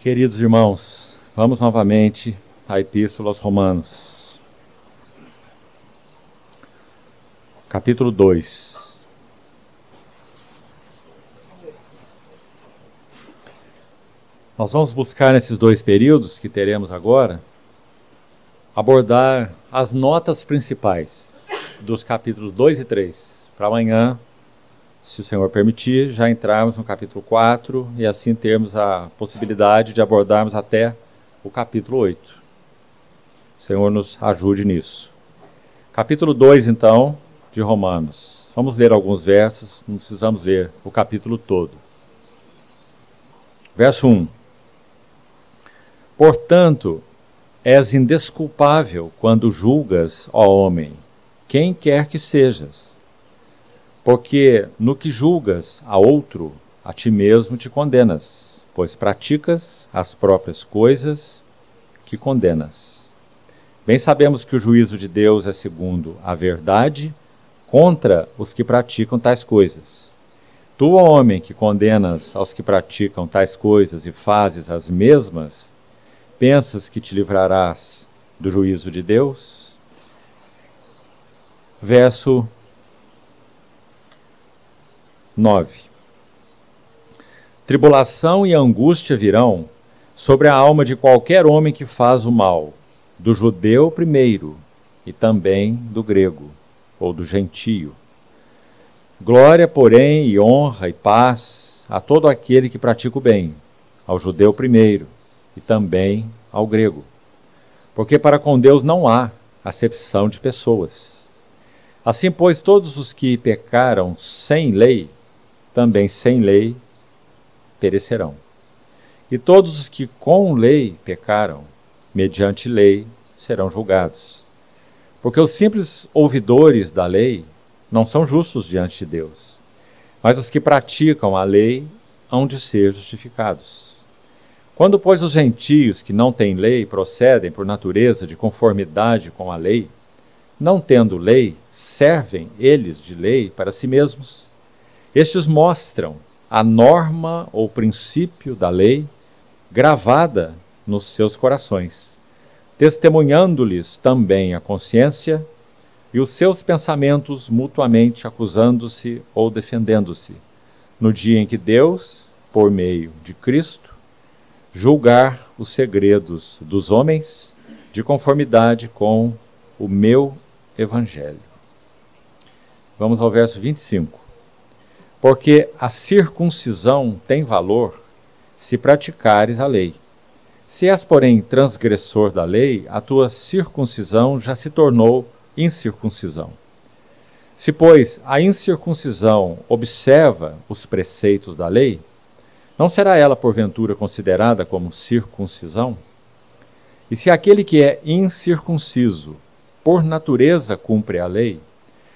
Queridos irmãos, vamos novamente à Epístola aos Romanos, capítulo 2. Nós vamos buscar nesses dois períodos que teremos agora, abordar as notas principais dos capítulos 2 e 3. Para amanhã, se o Senhor permitir, já entrarmos no capítulo 4 e assim termos a possibilidade de abordarmos até o capítulo 8. O Senhor nos ajude nisso. Capítulo 2, então, de Romanos. Vamos ler alguns versos, não precisamos ler o capítulo todo. Verso 1. Portanto, és indesculpável quando julgas, ó homem, quem quer que sejas. Porque no que julgas a outro, a ti mesmo te condenas, pois praticas as próprias coisas que condenas. Bem sabemos que o juízo de Deus é segundo a verdade contra os que praticam tais coisas. Tu, ó homem, que condenas aos que praticam tais coisas e fazes as mesmas, pensas que te livrarás do juízo de Deus? Verso 9. Tribulação e angústia virão sobre a alma de qualquer homem que faz o mal, do judeu primeiro e também do grego, ou do gentio. Glória, porém, e honra e paz a todo aquele que pratica o bem, ao judeu primeiro e também ao grego. Porque para com Deus não há acepção de pessoas. Assim, pois, todos os que pecaram sem lei, também sem lei perecerão. E todos os que com lei pecaram, mediante lei, serão julgados. Porque os simples ouvidores da lei não são justos diante de Deus, mas os que praticam a lei hão de ser justificados. Quando, pois, os gentios que não têm lei procedem por natureza de conformidade com a lei, não tendo lei, servem eles de lei para si mesmos. Estes mostram a norma ou princípio da lei gravada nos seus corações, testemunhando-lhes também a consciência e os seus pensamentos mutuamente acusando-se ou defendendo-se, no dia em que Deus, por meio de Cristo, julgar os segredos dos homens de conformidade com o meu Evangelho. Vamos ao verso 25. Porque a circuncisão tem valor se praticares a lei. Se és, porém, transgressor da lei, a tua circuncisão já se tornou incircuncisão. Se, pois, a incircuncisão observa os preceitos da lei, não será ela, porventura, considerada como circuncisão? E se aquele que é incircunciso, por natureza cumpre a lei,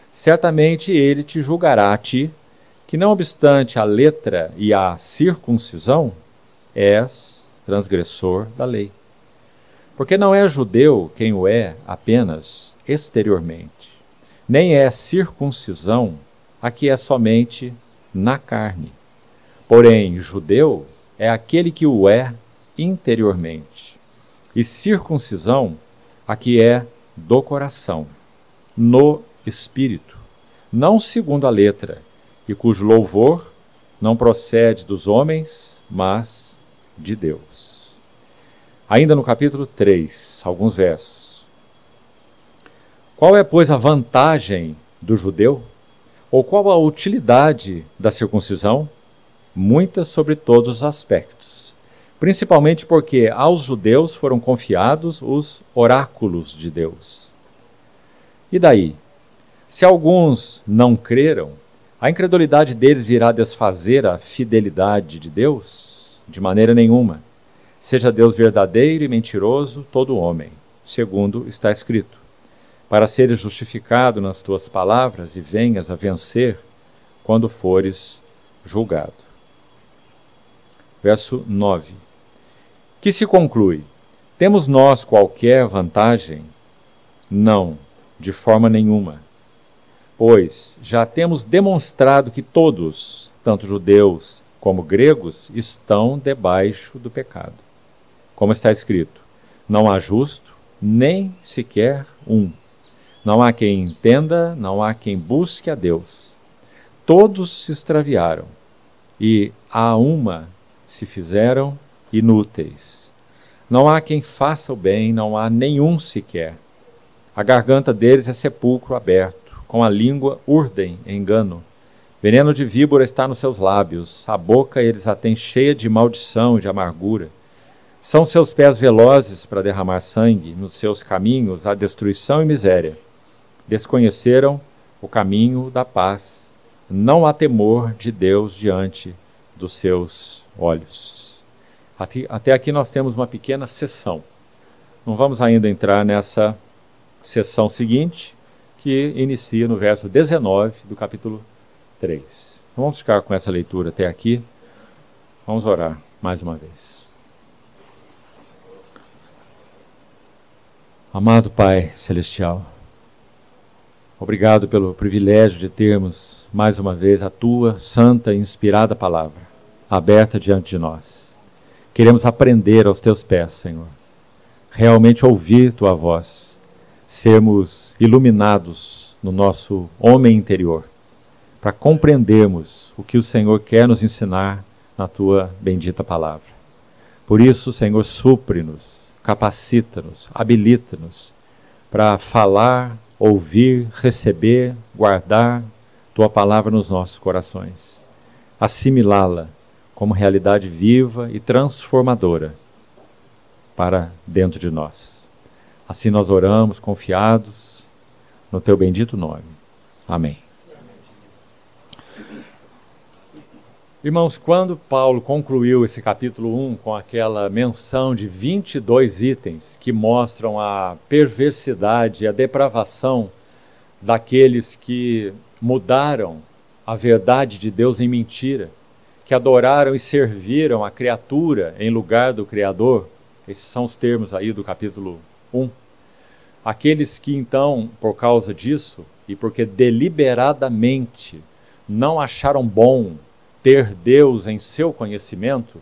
certamente ele te julgará a ti, que não obstante a letra e a circuncisão, és transgressor da lei. Porque não é judeu quem o é apenas exteriormente, nem é circuncisão a que é somente na carne. Porém, judeu é aquele que o é interiormente, e circuncisão a que é do coração, no espírito, não segundo a letra, e cujo louvor não procede dos homens, mas de Deus. Ainda no capítulo 3, alguns versos. Qual é, pois, a vantagem do judeu? Ou qual a utilidade da circuncisão? Muitas sobre todos os aspectos, principalmente porque aos judeus foram confiados os oráculos de Deus. E daí? Se alguns não creram, a incredulidade deles virá desfazer a fidelidade de Deus? De maneira nenhuma. Seja Deus verdadeiro e mentiroso, todo homem, segundo está escrito, para seres justificado nas tuas palavras e venhas a vencer quando fores julgado. Verso 9. Que se conclui? Temos nós qualquer vantagem? Não, de forma nenhuma. Pois já temos demonstrado que todos, tanto judeus como gregos, estão debaixo do pecado. como está escrito: não há justo, nem sequer um. Não há quem entenda, não há quem busque a Deus. Todos se extraviaram, e a uma se fizeram inúteis. Não há quem faça o bem, não há nenhum sequer. A garganta deles é sepulcro aberto, com a língua urdem engano. Veneno de víbora está nos seus lábios, a boca eles a têm cheia de maldição e de amargura. São seus pés velozes para derramar sangue, nos seus caminhos há destruição e miséria. Desconheceram o caminho da paz, não há temor de Deus diante dos seus olhos. Até aqui nós temos uma pequena sessão. Não vamos ainda entrar nessa sessão seguinte, que inicia no verso 19 do capítulo 3. Vamos ficar com essa leitura até aqui. Vamos orar mais uma vez. Amado Pai Celestial, obrigado pelo privilégio de termos mais uma vez a Tua santa e inspirada palavra aberta diante de nós. Queremos aprender aos Teus pés, Senhor, realmente ouvir Tua voz, sermos iluminados no nosso homem interior, para compreendermos o que o Senhor quer nos ensinar na Tua bendita palavra. Por isso, Senhor, supre-nos, capacita-nos, habilita-nos para falar, ouvir, receber, guardar Tua palavra nos nossos corações, assimilá-la como realidade viva e transformadora para dentro de nós. Assim nós oramos confiados no Teu bendito nome. Amém. Irmãos, quando Paulo concluiu esse capítulo 1 com aquela menção de 22 itens que mostram a perversidade e a depravação daqueles que mudaram a verdade de Deus em mentira, que adoraram e serviram a criatura em lugar do Criador, esses são os termos aí do capítulo 1. Aqueles que então, por causa disso, e porque deliberadamente não acharam bom ter Deus em seu conhecimento,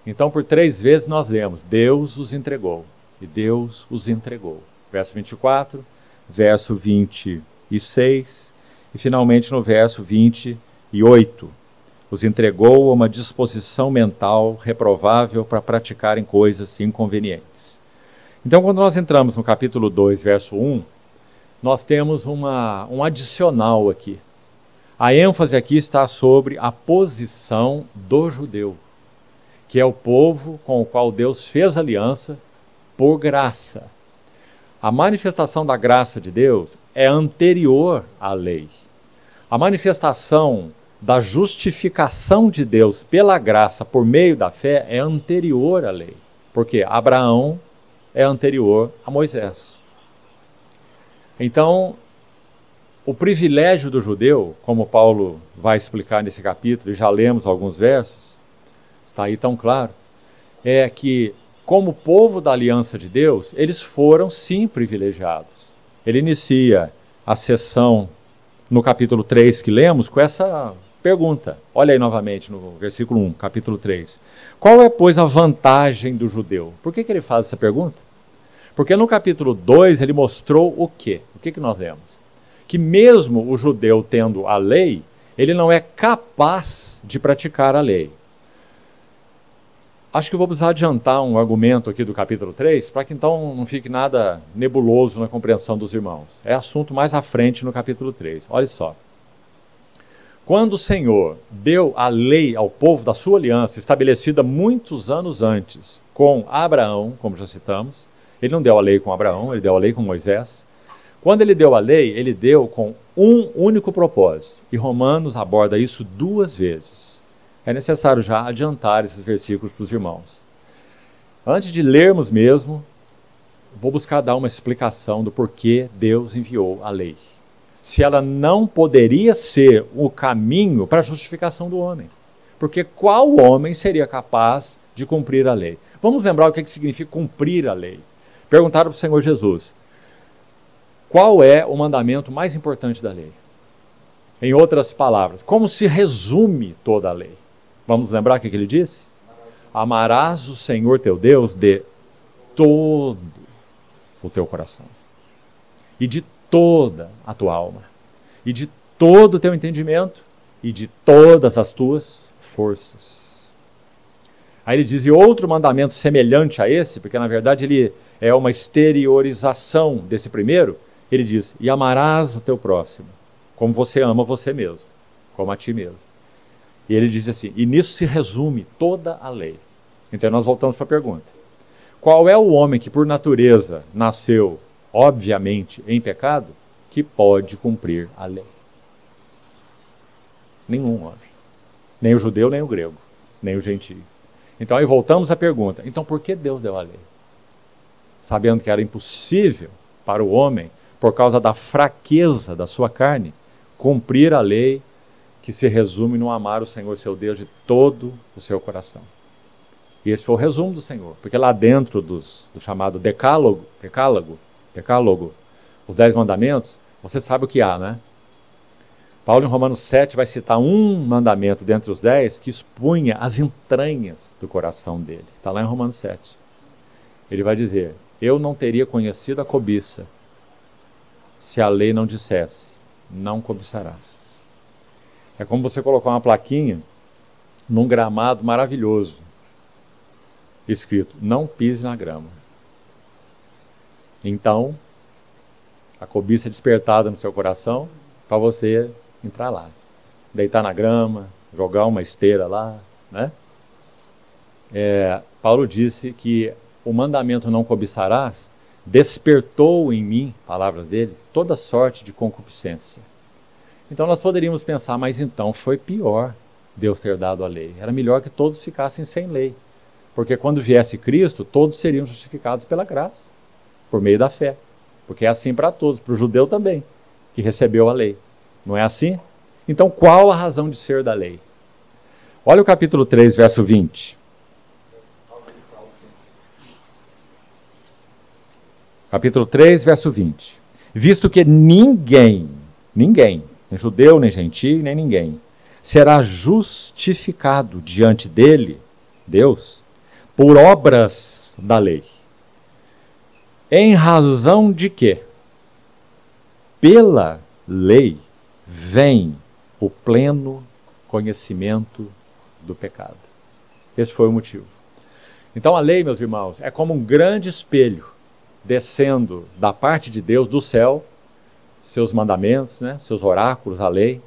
então por 3 vezes nós lemos: Deus os entregou, e Deus os entregou. Verso 24, verso 26, e finalmente no verso 28. Os entregou a uma disposição mental reprovável para praticarem coisas inconvenientes. Então, quando nós entramos no capítulo 2, verso 1, nós temos um adicional aqui. A ênfase aqui está sobre a posição do judeu, que é o povo com o qual Deus fez aliança por graça. A manifestação da graça de Deus é anterior à lei. A manifestação da justificação de Deus pela graça por meio da fé é anterior à lei, porque Abraão é anterior a Moisés. Então, o privilégio do judeu, como Paulo vai explicar nesse capítulo, e já lemos alguns versos, está aí tão claro, é que, como povo da aliança de Deus, eles foram sim privilegiados. Ele inicia a sessão no capítulo 3 que lemos com essa pergunta. Olha aí novamente no versículo 1, capítulo 3. Qual é, pois, a vantagem do judeu? Por que ele faz essa pergunta? Porque no capítulo 2 ele mostrou o quê? O que nós lemos? Que mesmo o judeu tendo a lei, ele não é capaz de praticar a lei. Acho que vou precisar adiantar um argumento aqui do capítulo 3, para que então não fique nada nebuloso na compreensão dos irmãos. É assunto mais à frente no capítulo 3. Olha só. Quando o Senhor deu a lei ao povo da sua aliança, estabelecida muitos anos antes, com Abraão, como já citamos, ele não deu a lei com Abraão, ele deu a lei com Moisés. Quando ele deu a lei, ele deu com um único propósito. E Romanos aborda isso 2 vezes. É necessário já adiantar esses versículos para os irmãos. Antes de lermos mesmo, vou buscar dar uma explicação do porquê Deus enviou a lei. Se ela não poderia ser o caminho para a justificação do homem. Porque qual homem seria capaz de cumprir a lei? Vamos lembrar o que significa cumprir a lei. Perguntaram para o Senhor Jesus: qual é o mandamento mais importante da lei? Em outras palavras, como se resume toda a lei? Vamos lembrar o que ele disse? Amarás o Senhor teu Deus de todo o teu coração, e de toda a tua alma, e de todo o teu entendimento, e de todas as tuas forças. Aí ele diz, e outro mandamento semelhante a esse, porque na verdade ele é uma exteriorização desse primeiro, ele diz, e amarás o teu próximo, como você ama você mesmo, como a ti mesmo. E ele diz assim, e nisso se resume toda a lei. Então nós voltamos para a pergunta. Qual é o homem que por natureza nasceu, obviamente, em pecado, que pode cumprir a lei? Nenhum homem. Nem o judeu, nem o grego, nem o gentio. Então aí voltamos à pergunta, então por que Deus deu a lei? Sabendo que era impossível para o homem, por causa da fraqueza da sua carne, cumprir a lei que se resume no amar o Senhor seu Deus de todo o seu coração. E esse foi o resumo do Senhor, porque lá dentro do chamado decálogo, os 10 mandamentos, você sabe o que há, né? Paulo em Romanos 7 vai citar um mandamento dentre os 10 que expunha as entranhas do coração dele. Está lá em Romanos 7. Ele vai dizer, eu não teria conhecido a cobiça se a lei não dissesse, não cobiçarás. É como você colocar uma plaquinha num gramado maravilhoso, escrito, não pise na grama. Então, a cobiça é despertada no seu coração para você entrar lá, deitar na grama, jogar uma esteira lá, né? Paulo disse que o mandamento não cobiçarás despertou em mim, palavras dele, toda sorte de concupiscência. Então nós poderíamos pensar, mas então foi pior Deus ter dado a lei. Era melhor que todos ficassem sem lei. Porque quando viesse Cristo, todos seriam justificados pela graça, por meio da fé. Porque é assim para todos, para o judeu também, que recebeu a lei. Não é assim? Então qual a razão de ser da lei? Olha o capítulo 3, verso 20. Capítulo 3, verso 20. Visto que ninguém, nem judeu, nem gentio, nem ninguém, será justificado diante dele, Deus, por obras da lei. Em razão de que, pela lei, vem o pleno conhecimento do pecado. Esse foi o motivo. Então a lei, meus irmãos, é como um grande espelho descendo da parte de Deus, do céu, seus mandamentos, né, seus oráculos, a lei,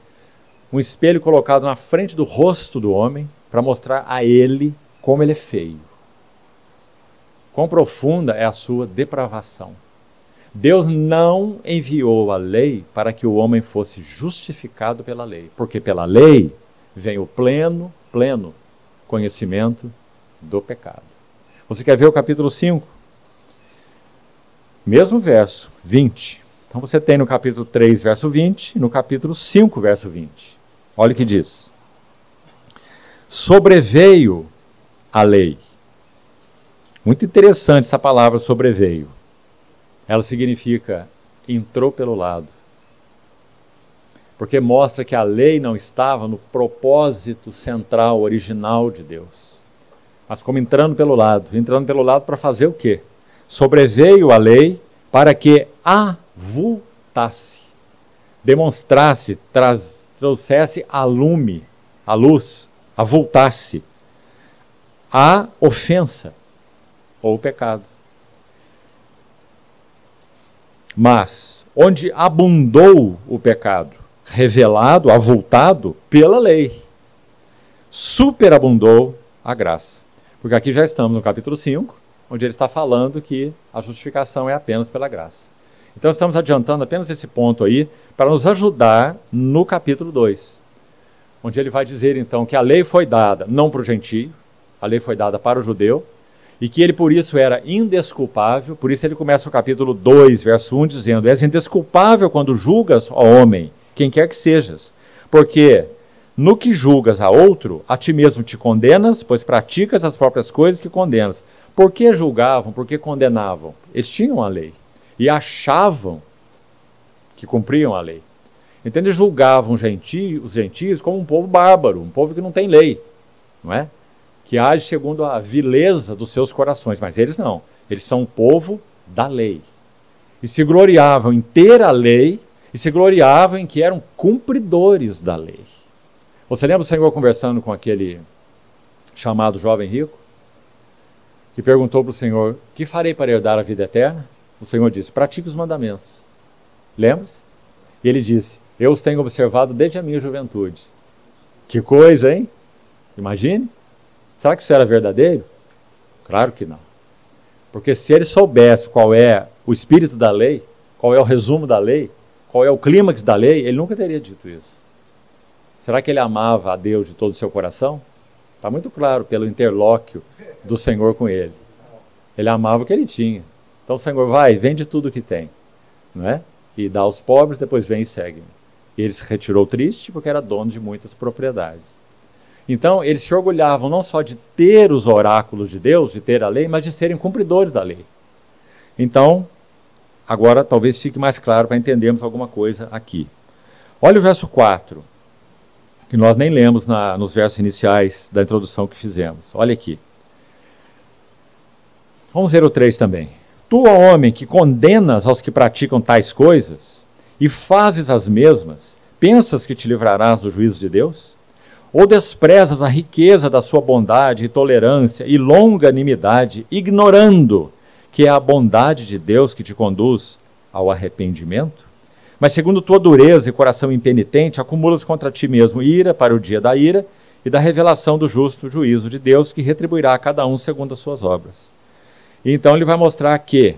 um espelho colocado na frente do rosto do homem para mostrar a ele como ele é feio. Quão profunda é a sua depravação. Deus não enviou a lei para que o homem fosse justificado pela lei, porque pela lei vem o pleno conhecimento do pecado. Você quer ver o capítulo 5? Mesmo verso, 20. Então você tem no capítulo 3, verso 20, e no capítulo 5, verso 20. Olha o que diz. Sobreveio a lei. Muito interessante essa palavra sobreveio. Ela significa entrou pelo lado. Porque mostra que a lei não estava no propósito central, original de Deus. Mas como entrando pelo lado para fazer o quê? Sobreveio a lei para que avultasse, demonstrasse, trouxesse a luz, avultasse a ofensa ou o pecado. Mas onde abundou o pecado, revelado, avultado pela lei, superabundou a graça. Porque aqui já estamos no capítulo 5, onde ele está falando que a justificação é apenas pela graça. Então estamos adiantando apenas esse ponto aí, para nos ajudar no capítulo 2, onde ele vai dizer então que a lei foi dada não para o gentio, a lei foi dada para o judeu, e que ele por isso era indesculpável. Por isso ele começa o capítulo 2, verso 1, dizendo, és indesculpável quando julgas, ó homem, quem quer que sejas, porque no que julgas a outro, a ti mesmo te condenas, pois praticas as próprias coisas que condenas. Por que julgavam? Por que condenavam? Eles tinham a lei e achavam que cumpriam a lei. Então eles julgavam os gentios como um povo bárbaro, um povo que não tem lei, não é? que age segundo a vileza dos seus corações, mas eles não. Eles são o povo da lei. E se gloriavam em ter a lei, e se gloriavam em que eram cumpridores da lei. Você lembra o Senhor conversando com aquele chamado jovem rico? Que perguntou para o Senhor: que farei para herdar a vida eterna? O Senhor disse: pratique os mandamentos. Lembra-se? E ele disse: eu os tenho observado desde a minha juventude. Que coisa, hein? Imagine. Será que isso era verdadeiro? Claro que não. Porque se ele soubesse qual é o espírito da lei, qual é o resumo da lei, qual é o clímax da lei, ele nunca teria dito isso. Será que ele amava a Deus de todo o seu coração? Está muito claro pelo interlóquio do Senhor com ele. Ele amava o que ele tinha. Então o Senhor vai, vende tudo o que tem, não é? E dá aos pobres, depois vem e segue. E ele se retirou triste porque era dono de muitas propriedades. Então eles se orgulhavam não só de ter os oráculos de Deus, de ter a lei, mas de serem cumpridores da lei. Então, agora talvez fique mais claro para entendermos alguma coisa aqui. Olha o verso 4, que nós nem lemos nos versos iniciais da introdução que fizemos. Olha aqui. Vamos ver o 3 também. Tu, ó homem, que condenas aos que praticam tais coisas e fazes as mesmas, pensas que te livrarás do juízo de Deus? Ou desprezas a riqueza da sua bondade e tolerância e longanimidade, ignorando que é a bondade de Deus que te conduz ao arrependimento? Mas segundo tua dureza e coração impenitente, acumulas contra ti mesmo ira para o dia da ira e da revelação do justo juízo de Deus, que retribuirá a cada um segundo as suas obras. Então ele vai mostrar que,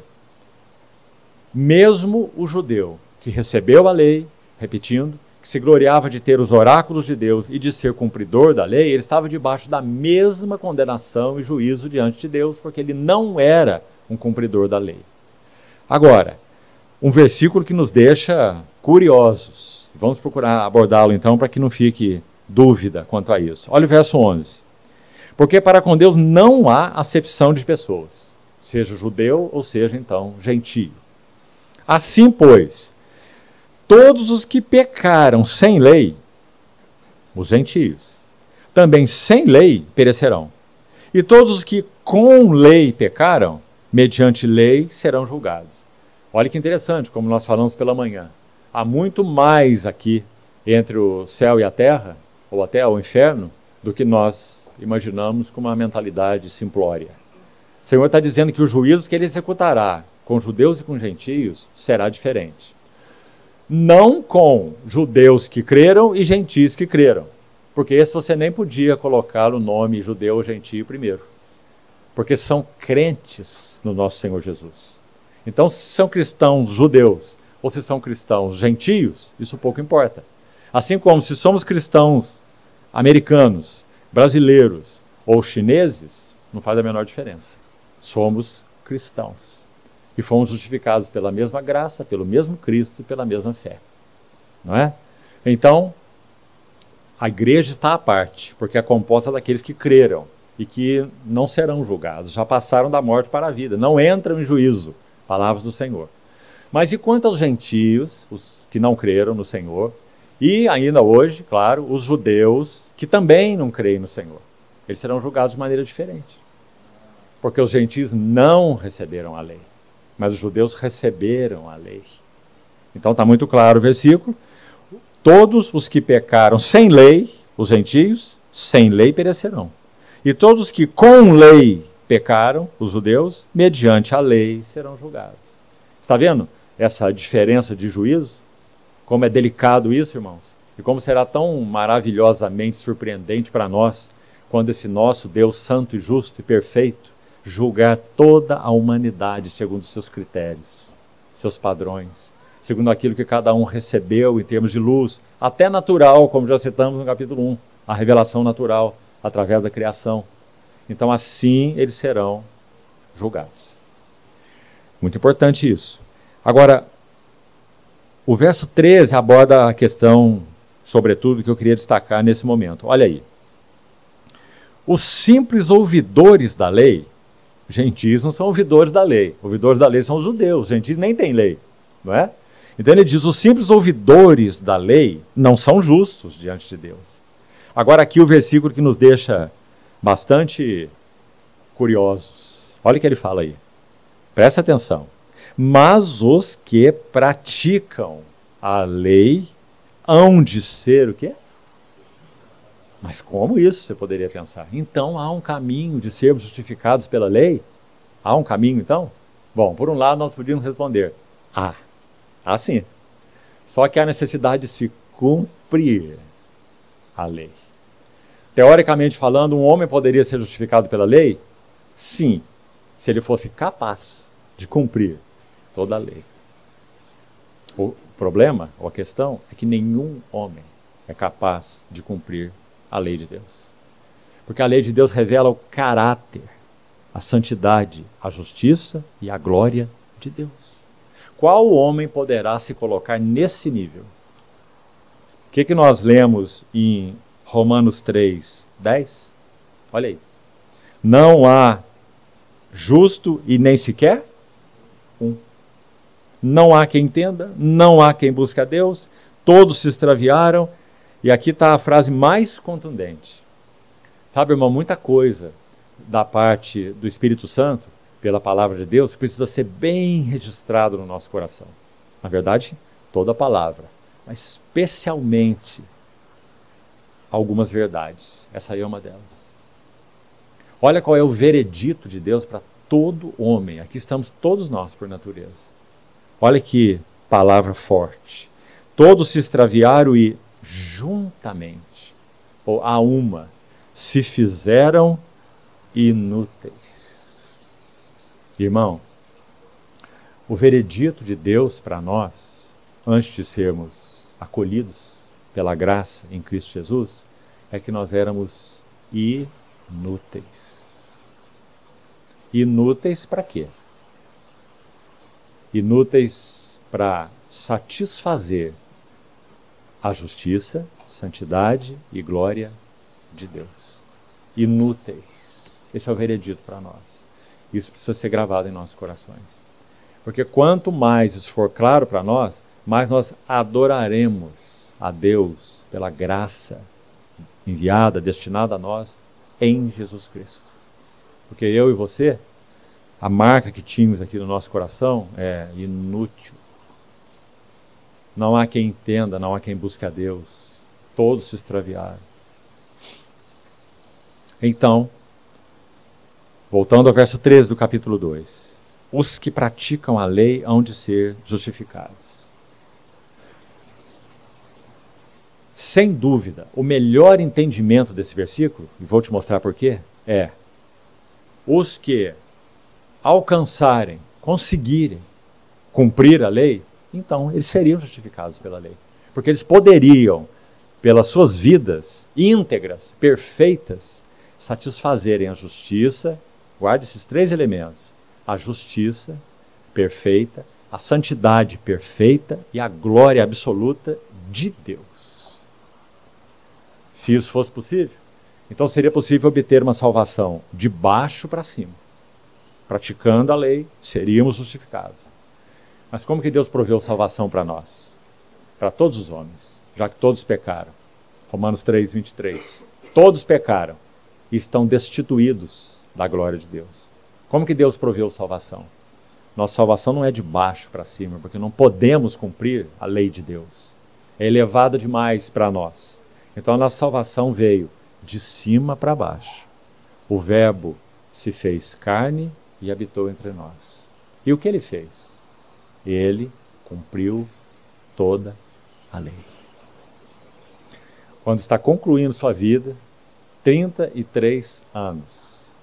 mesmo o judeu que recebeu a lei, repetindo, que se gloriava de ter os oráculos de Deus e de ser cumpridor da lei, ele estava debaixo da mesma condenação e juízo diante de Deus, porque ele não era um cumpridor da lei. Agora, um versículo que nos deixa curiosos. Vamos procurar abordá-lo então, para que não fique dúvida quanto a isso. Olha o verso 11. Porque para com Deus não há acepção de pessoas, seja judeu ou seja então gentio. Assim, pois, todos os que pecaram sem lei, os gentios, também sem lei perecerão. E todos os que com lei pecaram, mediante lei serão julgados. Olha que interessante, como nós falamos pela manhã. Há muito mais aqui entre o céu e a terra, ou até o inferno, do que nós imaginamos com uma mentalidade simplória. O Senhor está dizendo que o juízo que ele executará com judeus e com gentios será diferente. Não com judeus que creram e gentios que creram. Porque esse você nem podia colocar o nome judeu ou gentio primeiro. Porque são crentes no nosso Senhor Jesus. Então, se são cristãos judeus ou se são cristãos gentios, isso pouco importa. Assim como se somos cristãos americanos, brasileiros ou chineses, não faz a menor diferença. Somos cristãos. E fomos justificados pela mesma graça, pelo mesmo Cristo e pela mesma fé. Não é? Então, a igreja está à parte, porque é composta daqueles que creram e que não serão julgados, já passaram da morte para a vida, não entram em juízo. Palavras do Senhor. Mas e quanto aos gentios, os que não creram no Senhor, e ainda hoje, claro, os judeus que também não creem no Senhor, eles serão julgados de maneira diferente. Porque os gentios não receberam a lei, mas os judeus receberam a lei. Então está muito claro o versículo. Todos os que pecaram sem lei, os gentios, sem lei perecerão. E todos os que com lei pecaram, os judeus, mediante a lei serão julgados. Está vendo essa diferença de juízo? Como é delicado isso, irmãos? E como será tão maravilhosamente surpreendente para nós, quando esse nosso Deus santo e justo e perfeito julgar toda a humanidade segundo os seus critérios, seus padrões, segundo aquilo que cada um recebeu em termos de luz, até natural, como já citamos no capítulo 1, a revelação natural, através da criação. Então, assim eles serão julgados. Muito importante isso. Agora, o verso 13 aborda a questão, sobretudo, que eu queria destacar nesse momento. Olha aí. Os simples ouvidores da lei, gentios não são ouvidores da lei. Ouvidores da lei são os judeus, gentios nem têm lei, não é? Então ele diz, os simples ouvidores da lei não são justos diante de Deus. Agora aqui o versículo que nos deixa bastante curiosos. Olha o que ele fala aí. Presta atenção. Mas os que praticam a lei hão de ser o quê? Mas como isso, você poderia pensar? Então há um caminho de sermos justificados pela lei? Há um caminho, então? Bom, por um lado nós podíamos responder, há sim. Só que há necessidade de se cumprir a lei. Teoricamente falando, um homem poderia ser justificado pela lei? Sim, se ele fosse capaz de cumprir toda a lei. O problema, ou a questão, é que nenhum homem é capaz de cumprir a lei de Deus. Porque a lei de Deus revela o caráter, a santidade, a justiça e a glória de Deus. Qual homem poderá se colocar nesse nível? O que nós lemos em Romanos 3, 10? Olha aí. Não há justo e nem sequer um. Não há quem entenda, não há quem busque a Deus, todos se extraviaram. E aqui está a frase mais contundente. Sabe, irmão, muita coisa da parte do Espírito Santo, pela palavra de Deus, precisa ser bem registrado no nosso coração. Na verdade, toda a palavra, mas especialmente algumas verdades. Essa aí é uma delas. Olha qual é o veredito de Deus para todo homem. Aqui estamos todos nós por natureza. Olha que palavra forte. Todos se extraviaram e juntamente, ou a uma, se fizeram inúteis. Irmão, o veredito de Deus para nós, antes de sermos acolhidos pela graça em Cristo Jesus, é que nós éramos inúteis. Inúteis para quê? Inúteis para satisfazer a justiça, santidade e glória de Deus. Inúteis. Esse é o veredito para nós. Isso precisa ser gravado em nossos corações. Porque quanto mais isso for claro para nós, mais nós adoraremos a Deus pela graça enviada, destinada a nós em Jesus Cristo. Porque eu e você, a marca que tínhamos aqui no nosso coração é inútil. Não há quem entenda, não há quem busque a Deus. Todos se extraviaram. Então, voltando ao verso 13 do capítulo 2. Os que praticam a lei hão de ser justificados. Sem dúvida, o melhor entendimento desse versículo, e vou te mostrar por quê, é os que alcançarem, conseguirem cumprir a lei, então eles seriam justificados pela lei. Porque eles poderiam, pelas suas vidas íntegras, perfeitas, satisfazerem a justiça, guarde esses três elementos, a justiça perfeita, a santidade perfeita e a glória absoluta de Deus. Se isso fosse possível, então seria possível obter uma salvação de baixo para cima. Praticando a lei, seríamos justificados. Mas como que Deus proveu salvação para nós? Para todos os homens, já que todos pecaram. Romanos 3, 23. Todos pecaram e estão destituídos da glória de Deus. Como que Deus proveu salvação? Nossa salvação não é de baixo para cima, porque não podemos cumprir a lei de Deus. É elevada demais para nós. Então a nossa salvação veio de cima para baixo. O Verbo se fez carne e habitou entre nós. E o que ele fez? Ele cumpriu toda a lei. Quando está concluindo sua vida, 33 anos,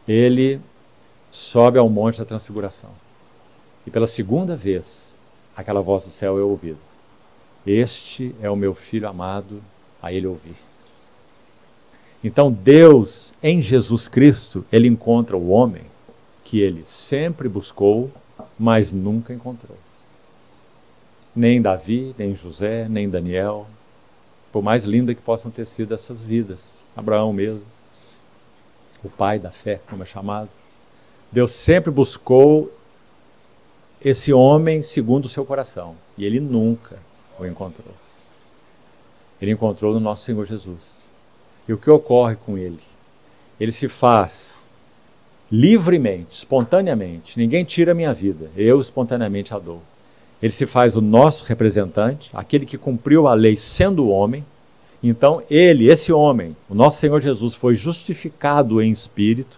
ele sobe ao monte da transfiguração. E pela segunda vez, aquela voz do céu é ouvida. Este é o meu filho amado, a ele ouvi. Então Deus, em Jesus Cristo, ele encontra o homem que ele sempre buscou, mas nunca encontrou. Nem Davi, nem José, nem Daniel, por mais linda que possam ter sido essas vidas, Abraão mesmo, o pai da fé, como é chamado, Deus sempre buscou esse homem segundo o seu coração, e ele nunca o encontrou. Ele encontrou no nosso Senhor Jesus. E o que ocorre com ele? ele se faz livremente, espontaneamente. Ninguém tira a minha vida, eu espontaneamente a dou. Ele se faz o nosso representante, aquele que cumpriu a lei sendo homem. Então ele, esse homem, o nosso Senhor Jesus, foi justificado em espírito.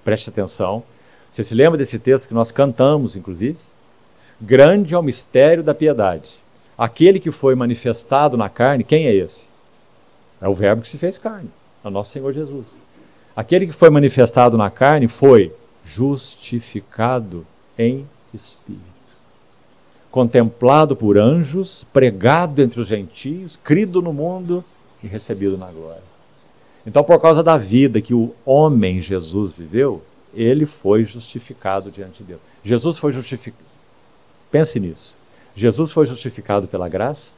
Preste atenção. Você se lembra desse texto que nós cantamos, inclusive? Grande é o mistério da piedade. Aquele que foi manifestado na carne, quem é esse? É o verbo que se fez carne, é o nosso Senhor Jesus. Aquele que foi manifestado na carne foi justificado em espírito. Contemplado por anjos, pregado entre os gentios, crido no mundo e recebido na glória. Então, por causa da vida que o homem Jesus viveu, ele foi justificado diante de Deus. Jesus foi justificado. Pense nisso. Jesus foi justificado pela graça?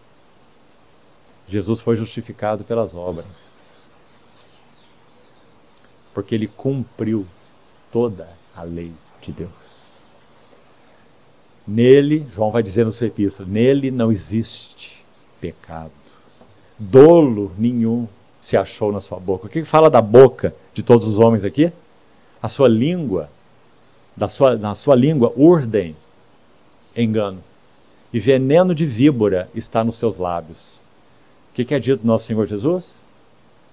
Jesus foi justificado pelas obras. Porque ele cumpriu toda a lei de Deus. Nele, João vai dizer no seu epístola, nele não existe pecado. Dolo nenhum se achou na sua boca. O que fala da boca de todos os homens aqui? A sua língua, na sua língua urdem engano. E veneno de víbora está nos seus lábios. O que é dito do nosso Senhor Jesus?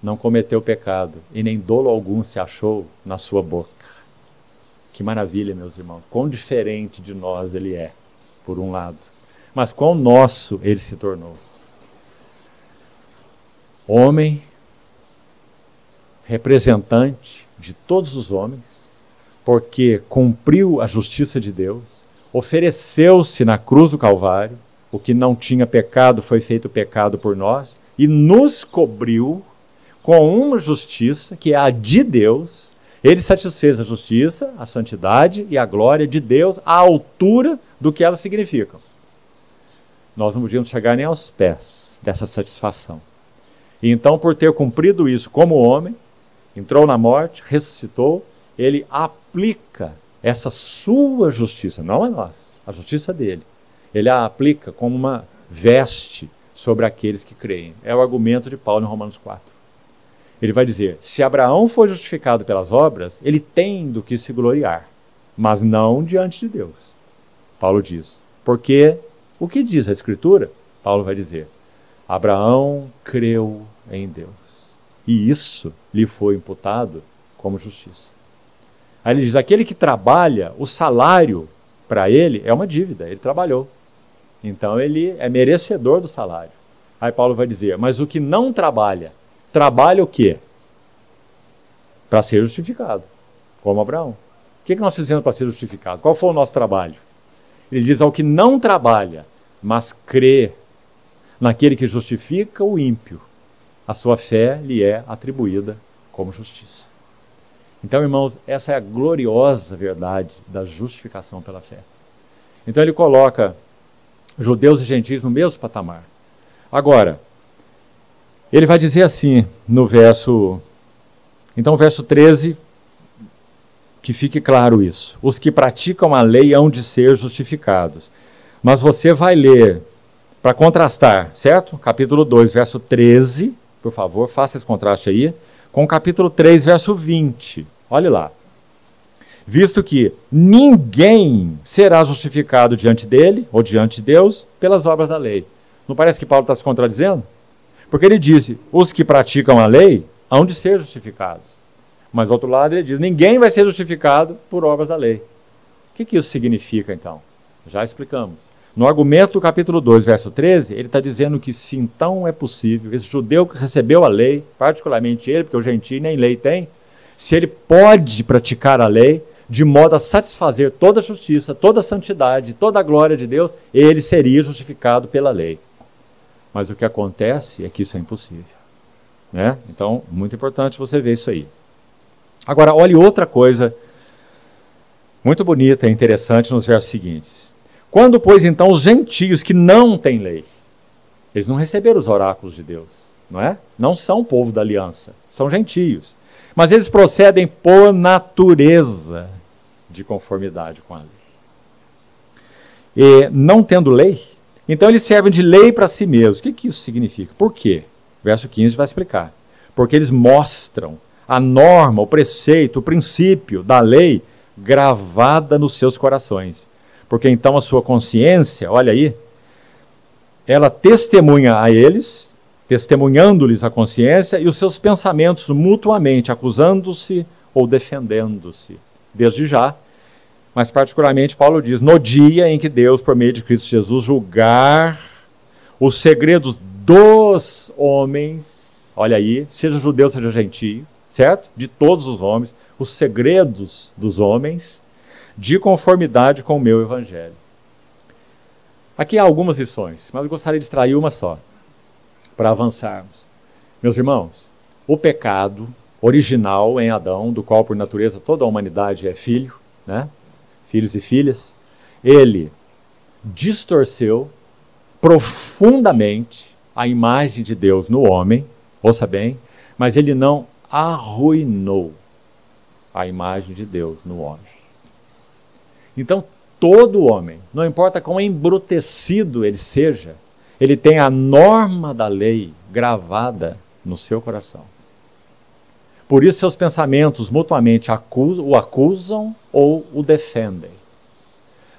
Não cometeu pecado, e nem dolo algum se achou na sua boca. Que maravilha, meus irmãos. Quão diferente de nós ele é, por um lado. Mas quão nosso ele se tornou. Homem, representante de todos os homens, porque cumpriu a justiça de Deus, ofereceu-se na cruz do Calvário, o que não tinha pecado foi feito pecado por nós, e nos cobriu com uma justiça que é a de Deus. Ele satisfez a justiça, a santidade e a glória de Deus à altura do que elas significam. Nós não podíamos chegar nem aos pés dessa satisfação. E então, por ter cumprido isso como homem, entrou na morte, ressuscitou, ele aplica essa sua justiça, não a nós, a justiça dele. Ele a aplica como uma veste sobre aqueles que creem. É o argumento de Paulo em Romanos 4. Ele vai dizer, se Abraão foi justificado pelas obras, ele tem do que se gloriar, mas não diante de Deus. Paulo diz, porque o que diz a Escritura? Paulo vai dizer, Abraão creu em Deus, e isso lhe foi imputado como justiça. Aí ele diz, aquele que trabalha, o salário para ele é uma dívida, ele trabalhou. Então ele é merecedor do salário. Aí Paulo vai dizer, mas o que não trabalha, trabalha o quê? Para ser justificado, como Abraão. O que nós fizemos para ser justificado? Qual foi o nosso trabalho? Ele diz, ao que não trabalha, mas crê naquele que justifica o ímpio, a sua fé lhe é atribuída como justiça. Então, irmãos, essa é a gloriosa verdade da justificação pela fé. Então ele coloca judeus e gentios no mesmo patamar. Agora, ele vai dizer assim no verso 13, que fique claro isso. Os que praticam a lei hão de ser justificados. Mas você vai ler, para contrastar, certo? Capítulo 2, verso 13, por favor, faça esse contraste aí, com o capítulo 3, verso 20. Olhe lá. Visto que ninguém será justificado diante dele, ou diante de Deus, pelas obras da lei. Não parece que Paulo está se contradizendo? Porque ele diz, os que praticam a lei hão de ser justificados. Mas, do outro lado, ele diz, ninguém vai ser justificado por obras da lei. O que isso significa, então? Já explicamos. No argumento do capítulo 2, verso 13, ele está dizendo que se então é possível, esse judeu que recebeu a lei, particularmente ele, porque o gentio nem lei tem, se ele pode praticar a lei, de modo a satisfazer toda a justiça, toda a santidade, toda a glória de Deus, ele seria justificado pela lei. Mas o que acontece é que isso é impossível. Né? Então, muito importante você ver isso aí. Agora, olhe outra coisa muito bonita e interessante nos versos seguintes. Quando, pois, então, os gentios que não têm lei, eles não receberam os oráculos de Deus, não é? Não são povo da aliança, são gentios. Mas eles procedem por natureza de conformidade com a lei. E não tendo lei, então eles servem de lei para si mesmos. O que isso significa? Por quê? Verso 15 vai explicar. Porque eles mostram a norma, o preceito, o princípio da lei gravada nos seus corações. Porque então a sua consciência, olha aí, ela testemunha a eles, testemunhando-lhes a consciência, e os seus pensamentos mutuamente, acusando-se ou defendendo-se. Desde já, mas particularmente Paulo diz, no dia em que Deus, por meio de Cristo Jesus, julgar os segredos dos homens, olha aí, seja judeu, seja gentio, certo? De todos os homens, os segredos dos homens, de conformidade com o meu evangelho. Aqui há algumas lições, mas eu gostaria de extrair uma só, para avançarmos. Meus irmãos, o pecado original em Adão, do qual por natureza toda a humanidade é filho, né? Filhos e filhas, ele distorceu profundamente a imagem de Deus no homem, ouça bem, mas ele não arruinou a imagem de Deus no homem. Então, todo homem, não importa quão embrutecido ele seja, ele tem a norma da lei gravada no seu coração. Por isso, seus pensamentos mutuamente o acusam ou o defendem.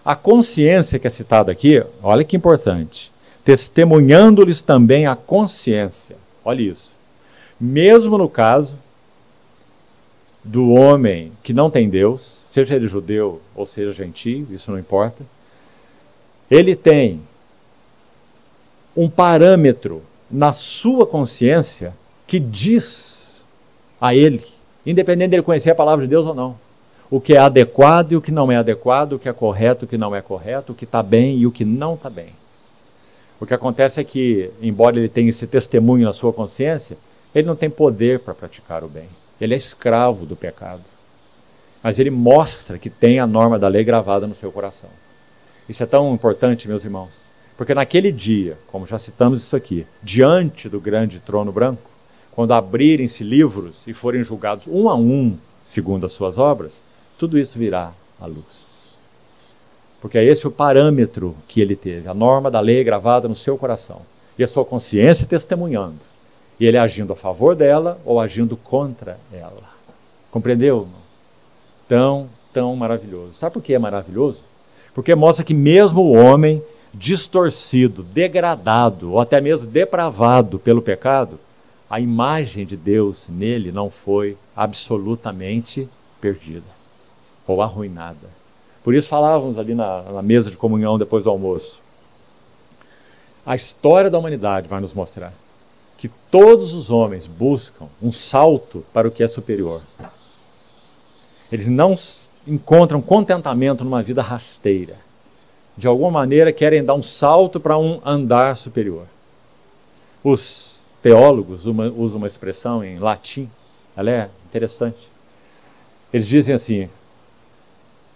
A consciência que é citada aqui, olha que importante, testemunhando-lhes também a consciência. Olha isso. Mesmo no caso do homem que não tem Deus, seja ele judeu ou seja gentio, isso não importa, ele tem um parâmetro na sua consciência que diz a ele, independente dele conhecer a palavra de Deus ou não, o que é adequado e o que não é adequado, o que é correto e o que não é correto, o que está bem e o que não está bem. O que acontece é que, embora ele tenha esse testemunho na sua consciência, ele não tem poder para praticar o bem. Ele é escravo do pecado. Mas ele mostra que tem a norma da lei gravada no seu coração. Isso é tão importante, meus irmãos, porque naquele dia, como já citamos isso aqui, diante do grande trono branco, quando abrirem-se livros e forem julgados um a um, segundo as suas obras, tudo isso virá à luz. Porque é esse o parâmetro que ele teve, a norma da lei gravada no seu coração. E a sua consciência testemunhando. E ele agindo a favor dela ou agindo contra ela. Compreendeu? Tão maravilhoso. Sabe por que é maravilhoso? Porque mostra que mesmo o homem distorcido, degradado ou até mesmo depravado pelo pecado, a imagem de Deus nele não foi absolutamente perdida ou arruinada. Por isso falávamos ali na mesa de comunhão depois do almoço. A história da humanidade vai nos mostrar que todos os homens buscam um salto para o que é superior. Eles não encontram contentamento numa vida rasteira. De alguma maneira querem dar um salto para um andar superior. Os teólogos usam uma expressão em latim, ela é interessante. Eles dizem assim,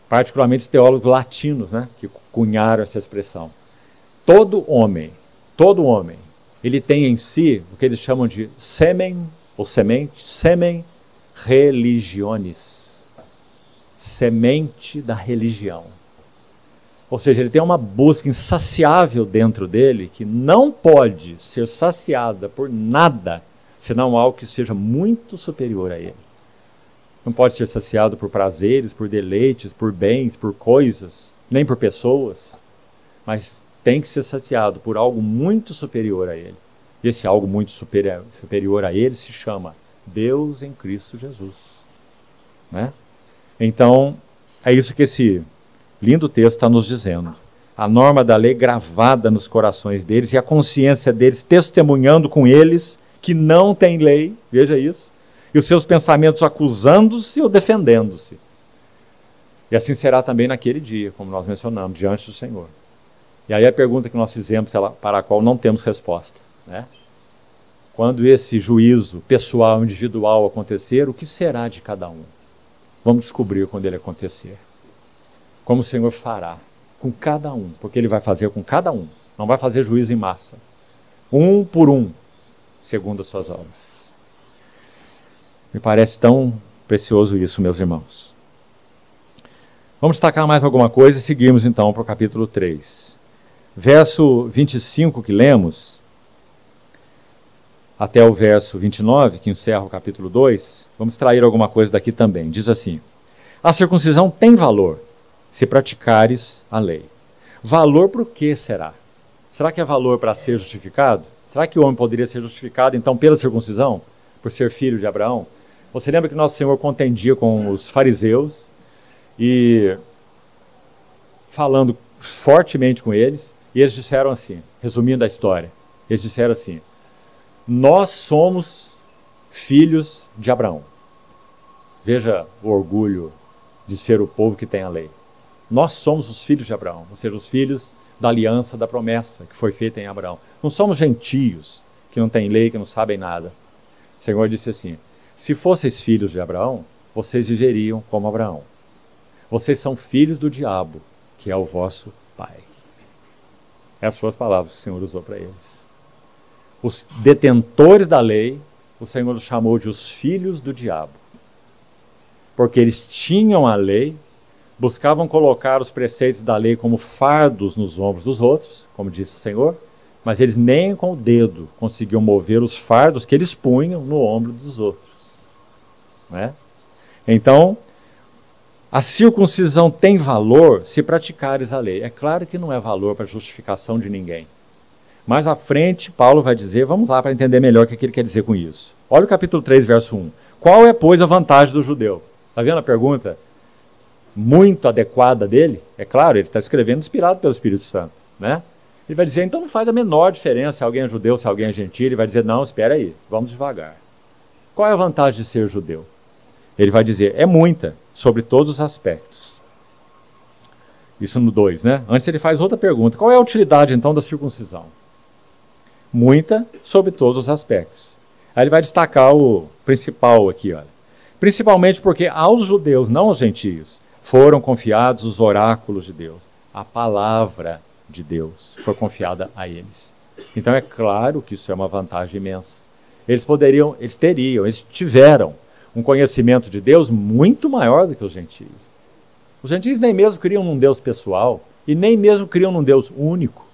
particularmente os teólogos latinos, né, que cunharam essa expressão. Todo homem, ele tem em si o que eles chamam de semen, ou semente, semen religionis. Semente da religião. Ou seja, ele tem uma busca insaciável dentro dele que não pode ser saciada por nada, senão algo que seja muito superior a ele. Não pode ser saciado por prazeres, por deleites, por bens, por coisas, nem por pessoas, mas tem que ser saciado por algo muito superior a ele. E esse algo muito superior a ele se chama Deus em Cristo Jesus. Né? Então, é isso que esse lindo texto está nos dizendo. A norma da lei gravada nos corações deles e a consciência deles testemunhando com eles que não tem lei, veja isso, e os seus pensamentos acusando-se ou defendendo-se. E assim será também naquele dia, como nós mencionamos, diante do Senhor. E aí a pergunta que nós fizemos, para a qual não temos resposta, né? Quando esse juízo pessoal, individual acontecer, o que será de cada um? Vamos descobrir quando ele acontecer. Como o Senhor fará com cada um, porque ele vai fazer com cada um, não vai fazer juízo em massa. Um por um, segundo as suas obras. Me parece tão precioso isso, meus irmãos. Vamos destacar mais alguma coisa e seguimos então para o capítulo 3. Verso 25 que lemos, até o verso 29, que encerra o capítulo 2, vamos extrair alguma coisa daqui também. Diz assim: a circuncisão tem valor, se praticares a lei. Valor por que será? Será que é valor para ser justificado? Será que o homem poderia ser justificado, então, pela circuncisão? Por ser filho de Abraão? Você lembra que nosso Senhor contendia com os fariseus e falando fortemente com eles, e eles disseram assim, resumindo a história, eles disseram assim: nós somos filhos de Abraão. Veja o orgulho de ser o povo que tem a lei. Nós somos os filhos de Abraão, ou seja, os filhos da aliança, da promessa que foi feita em Abraão. Não somos gentios, que não têm lei, que não sabem nada. O Senhor disse assim: se fosseis filhos de Abraão, vocês viveriam como Abraão. Vocês são filhos do diabo, que é o vosso pai. Essas foram as palavras que o Senhor usou para eles. Os detentores da lei, o Senhor os chamou de os filhos do diabo. Porque eles tinham a lei, buscavam colocar os preceitos da lei como fardos nos ombros dos outros, como disse o Senhor, mas eles nem com o dedo conseguiam mover os fardos que eles punham no ombro dos outros. Não é? Então, a circuncisão tem valor se praticares a lei. É claro que não é valor para justificação de ninguém. Mais à frente, Paulo vai dizer, vamos lá para entender melhor o que ele quer dizer com isso. Olha o capítulo 3, verso 1. Qual é, pois, a vantagem do judeu? Está vendo a pergunta muito adequada dele? É claro, ele está escrevendo inspirado pelo Espírito Santo, né? Ele vai dizer, então não faz a menor diferença se alguém é judeu, se alguém é gentil. Ele vai dizer, não, espera aí, vamos devagar. Qual é a vantagem de ser judeu? Ele vai dizer, é muita, sobre todos os aspectos. Isso no 2, né? Antes ele faz outra pergunta. Qual é a utilidade, então, da circuncisão? Muita, sobre todos os aspectos. Aí ele vai destacar o principal aqui, olha. Principalmente porque aos judeus, não aos gentios, foram confiados os oráculos de Deus. A palavra de Deus foi confiada a eles. Então é claro que isso é uma vantagem imensa. Eles tiveram um conhecimento de Deus muito maior do que os gentios. Os gentios nem mesmo criam num Deus pessoal e nem mesmo criam num Deus único.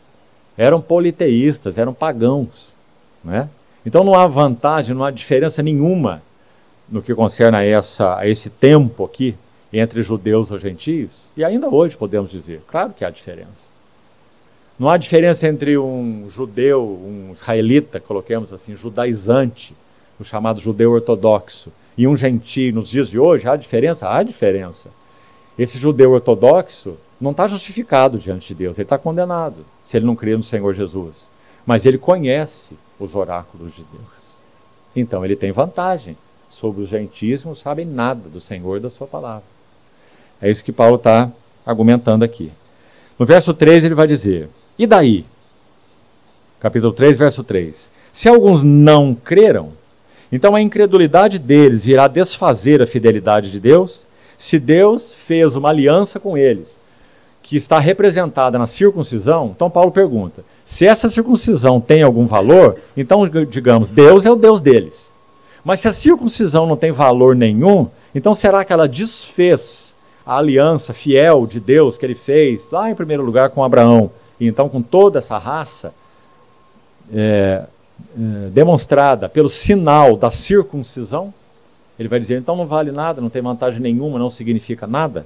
Eram politeístas, eram pagãos, né? Então não há vantagem, não há diferença nenhuma no que concerne a esse tempo aqui entre judeus e gentios. E ainda hoje podemos dizer, claro que há diferença. Não há diferença entre um judeu, um israelita, coloquemos assim, judaizante, o chamado judeu ortodoxo, e um gentio nos dias de hoje. Há diferença? Há diferença. Esse judeu ortodoxo não está justificado diante de Deus, ele está condenado, se ele não crê no Senhor Jesus. Mas ele conhece os oráculos de Deus. Então ele tem vantagem sobre os gentios que não sabem nada do Senhor e da sua palavra. É isso que Paulo está argumentando aqui. No verso 3 ele vai dizer, e daí? Capítulo 3, verso 3. Se alguns não creram, então a incredulidade deles irá desfazer a fidelidade de Deus. Se Deus fez uma aliança com eles, que está representada na circuncisão, então Paulo pergunta, se essa circuncisão tem algum valor, então digamos, Deus é o Deus deles. Mas se a circuncisão não tem valor nenhum, então será que ela desfez a aliança fiel de Deus que ele fez lá em primeiro lugar com Abraão, e então com toda essa raça demonstrada pelo sinal da circuncisão? Ele vai dizer, então não vale nada, não tem vantagem nenhuma, não significa nada.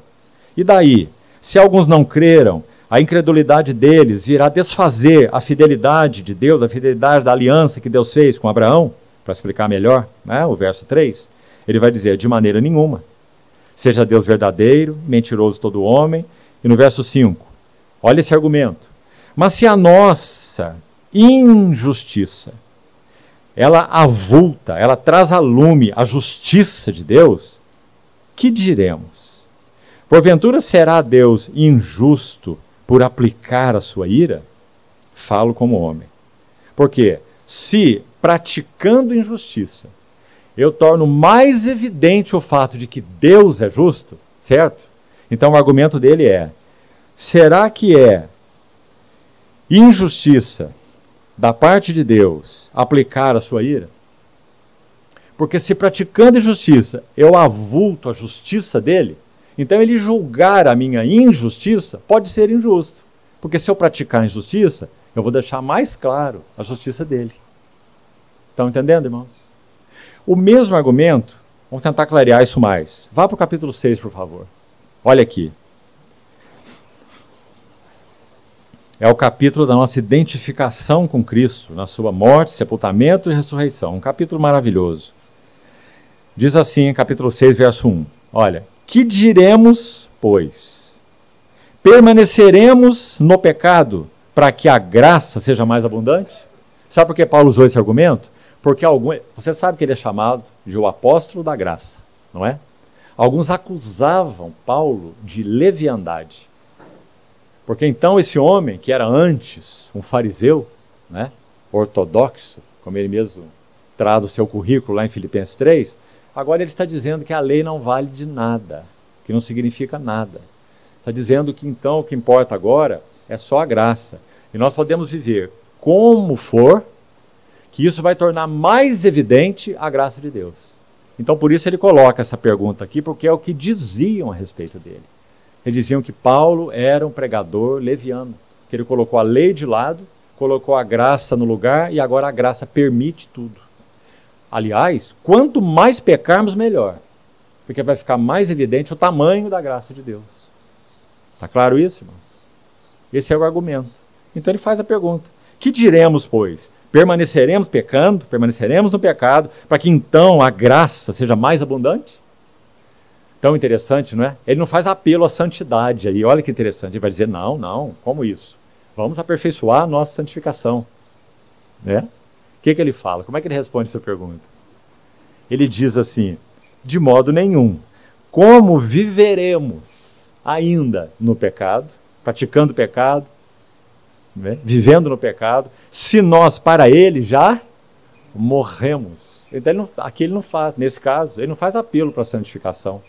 E daí? Se alguns não creram, a incredulidade deles irá desfazer a fidelidade de Deus, a fidelidade da aliança que Deus fez com Abraão, para explicar melhor, né, o verso 3, ele vai dizer, de maneira nenhuma. Seja Deus verdadeiro, mentiroso todo homem. E no verso 5, olha esse argumento. Mas se a nossa injustiça, ela avulta, ela traz a lume a justiça de Deus, que diremos? Porventura será Deus injusto por aplicar a sua ira? Falo como homem. Porque se, praticando injustiça, eu torno mais evidente o fato de que Deus é justo, certo? Então o argumento dele é, será que é injustiça da parte de Deus aplicar a sua ira? Porque se praticando injustiça eu avulto a justiça dele, então ele julgar a minha injustiça pode ser injusto. Porque se eu praticar injustiça, eu vou deixar mais claro a justiça dele. Estão entendendo, irmãos? O mesmo argumento, vamos tentar clarear isso mais. Vá para o capítulo 6, por favor. Olha aqui. É o capítulo da nossa identificação com Cristo, na sua morte, sepultamento e ressurreição. Um capítulo maravilhoso. Diz assim, capítulo 6, verso 1. Olha, que diremos, pois? Permaneceremos no pecado para que a graça seja mais abundante? Sabe por que Paulo usou esse argumento? Porque você sabe que ele é chamado de o apóstolo da graça, não é? Alguns acusavam Paulo de leviandade. Porque então esse homem, que era antes um fariseu, né, ortodoxo, como ele mesmo traz o seu currículo lá em Filipenses 3, agora ele está dizendo que a lei não vale de nada, que não significa nada. Está dizendo que então o que importa agora é só a graça. E nós podemos viver como for, que isso vai tornar mais evidente a graça de Deus. Então por isso ele coloca essa pergunta aqui, porque é o que diziam a respeito dele. Eles diziam que Paulo era um pregador leviano, que ele colocou a lei de lado, colocou a graça no lugar e agora a graça permite tudo. Aliás, quanto mais pecarmos, melhor, porque vai ficar mais evidente o tamanho da graça de Deus. Está claro isso, irmão? Esse é o argumento. Então ele faz a pergunta: que diremos, pois? Permaneceremos pecando, permaneceremos no pecado, para que então a graça seja mais abundante? Tão interessante, não é? Ele não faz apelo à santidade aí, olha que interessante. Ele vai dizer, não, como isso? Vamos aperfeiçoar a nossa santificação. Né? O que ele fala? Como é que ele responde essa pergunta? Ele diz assim, de modo nenhum. Como viveremos ainda no pecado, praticando o pecado, né? Vivendo no pecado, se nós para ele já morremos? Então aqui ele não faz, nesse caso, ele não faz apelo para a santificação.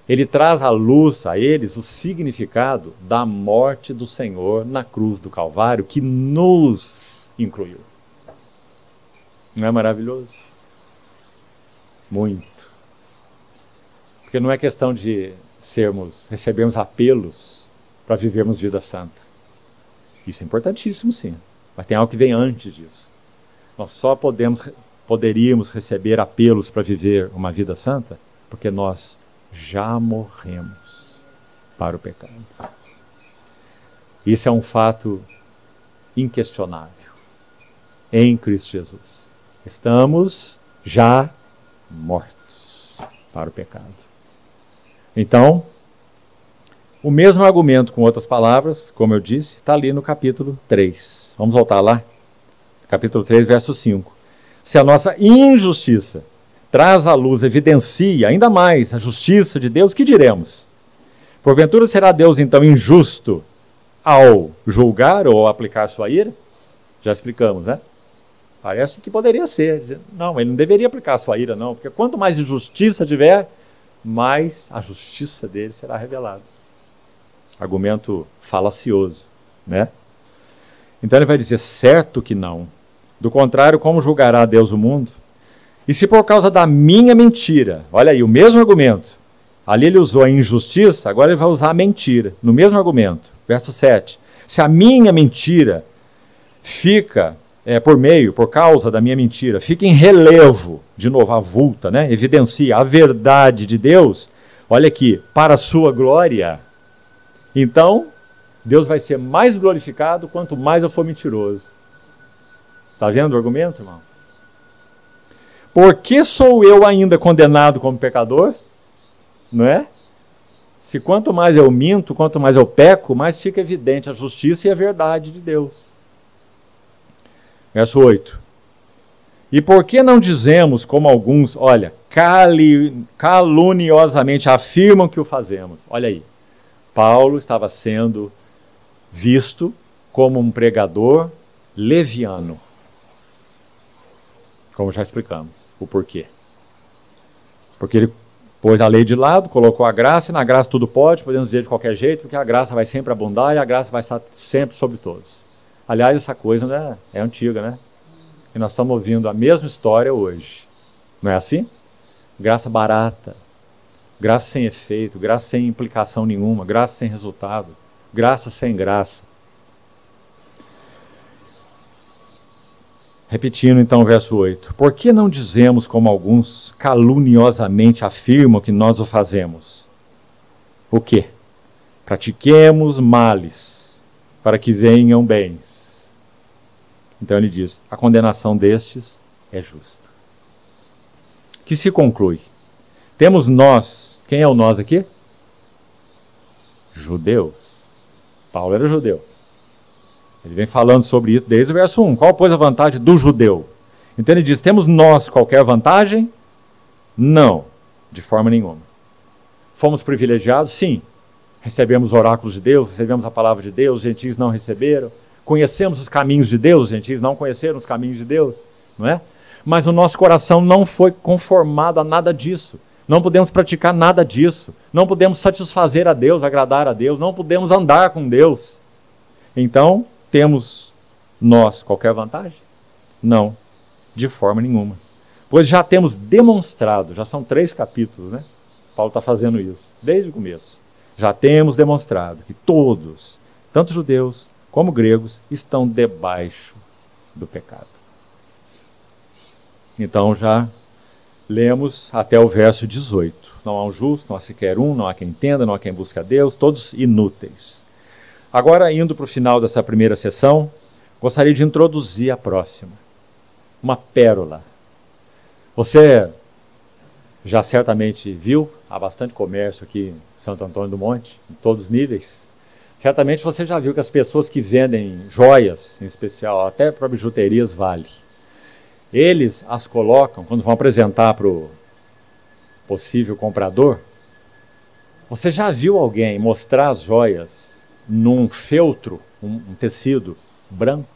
Ele traz à luz a eles o significado da morte do Senhor na cruz do Calvário, que nos incluiu. Não é maravilhoso? Muito. Porque não é questão de recebermos apelos para vivermos vida santa. Isso é importantíssimo, sim. Mas tem algo que vem antes disso. Nós só poderíamos receber apelos para viver uma vida santa porque nós já morremos para o pecado. Isso é um fato inquestionável. Em Cristo Jesus. Estamos já mortos para o pecado. Então, o mesmo argumento, com outras palavras, como eu disse, está ali no capítulo 3. Vamos voltar lá? Capítulo 3, verso 5. Se a nossa injustiça traz à luz, evidencia ainda mais a justiça de Deus, que diremos? Porventura será Deus então injusto ao julgar ou aplicar sua ira? Já explicamos, né? Parece que poderia ser. Não, ele não deveria aplicar sua ira, não, porque quanto mais injustiça tiver, mais a justiça dele será revelada. Argumento falacioso, né? Então ele vai dizer, certo que não. Do contrário, como julgará Deus o mundo? E se por causa da minha mentira, olha aí, o mesmo argumento, ali ele usou a injustiça, agora ele vai usar a mentira, no mesmo argumento, verso 7. Se a minha mentira fica, por causa da minha mentira, fica em relevo, de novo, avulta, né? Evidencia a verdade de Deus, olha aqui, para a sua glória, então Deus vai ser mais glorificado quanto mais eu for mentiroso. Está vendo o argumento, irmão? Por que sou eu ainda condenado como pecador? Não é? Se quanto mais eu minto, quanto mais eu peco, mais fica evidente a justiça e a verdade de Deus. Verso 8. E por que não dizemos, como alguns, olha, caluniosamente afirmam que o fazemos? Olha aí, Paulo estava sendo visto como um pregador leviano. Como já explicamos, o porquê. Porque ele pôs a lei de lado, colocou a graça, e na graça tudo pode, podemos dizer de qualquer jeito, porque a graça vai sempre abundar e a graça vai estar sempre sobre todos. Aliás, essa coisa, né, é antiga, né? E nós estamos ouvindo a mesma história hoje. Não é assim? Graça barata, graça sem efeito, graça sem implicação nenhuma, graça sem resultado, graça sem graça. Repetindo então o verso 8. Por que não dizemos como alguns caluniosamente afirmam que nós o fazemos? O quê? Pratiquemos males, para que venham bens. Então ele diz, a condenação destes é justa. Que se conclui? Temos nós, quem é o nós aqui? Judeus. Paulo era judeu. Ele vem falando sobre isso desde o verso 1. Qual, pois, a vantagem do judeu? Então ele diz, temos nós qualquer vantagem? Não, de forma nenhuma. Fomos privilegiados? Sim. Recebemos os oráculos de Deus, recebemos a palavra de Deus, os gentios não receberam. Conhecemos os caminhos de Deus, os gentios não conheceram os caminhos de Deus, não é? Mas o nosso coração não foi conformado a nada disso. Não podemos praticar nada disso. Não podemos satisfazer a Deus, agradar a Deus. Não podemos andar com Deus. Então, temos nós qualquer vantagem? Não, de forma nenhuma. Pois já temos demonstrado, já são 3 capítulos, né? Paulo está fazendo isso, desde o começo. Já temos demonstrado que todos, tanto judeus como gregos, estão debaixo do pecado. Então já lemos até o verso 18. Não há um justo, não há sequer um, não há quem entenda, não há quem busque a Deus, todos inúteis. Agora, indo para o final dessa primeira sessão, gostaria de introduzir a próxima. Uma pérola. Você já certamente viu, há bastante comércio aqui em Santo Antônio do Monte, em todos os níveis. Certamente você já viu que as pessoas que vendem joias, em especial, até para bijuterias, vale. Eles as colocam, quando vão apresentar para o possível comprador. Você já viu alguém mostrar as joias num feltro, um tecido branco?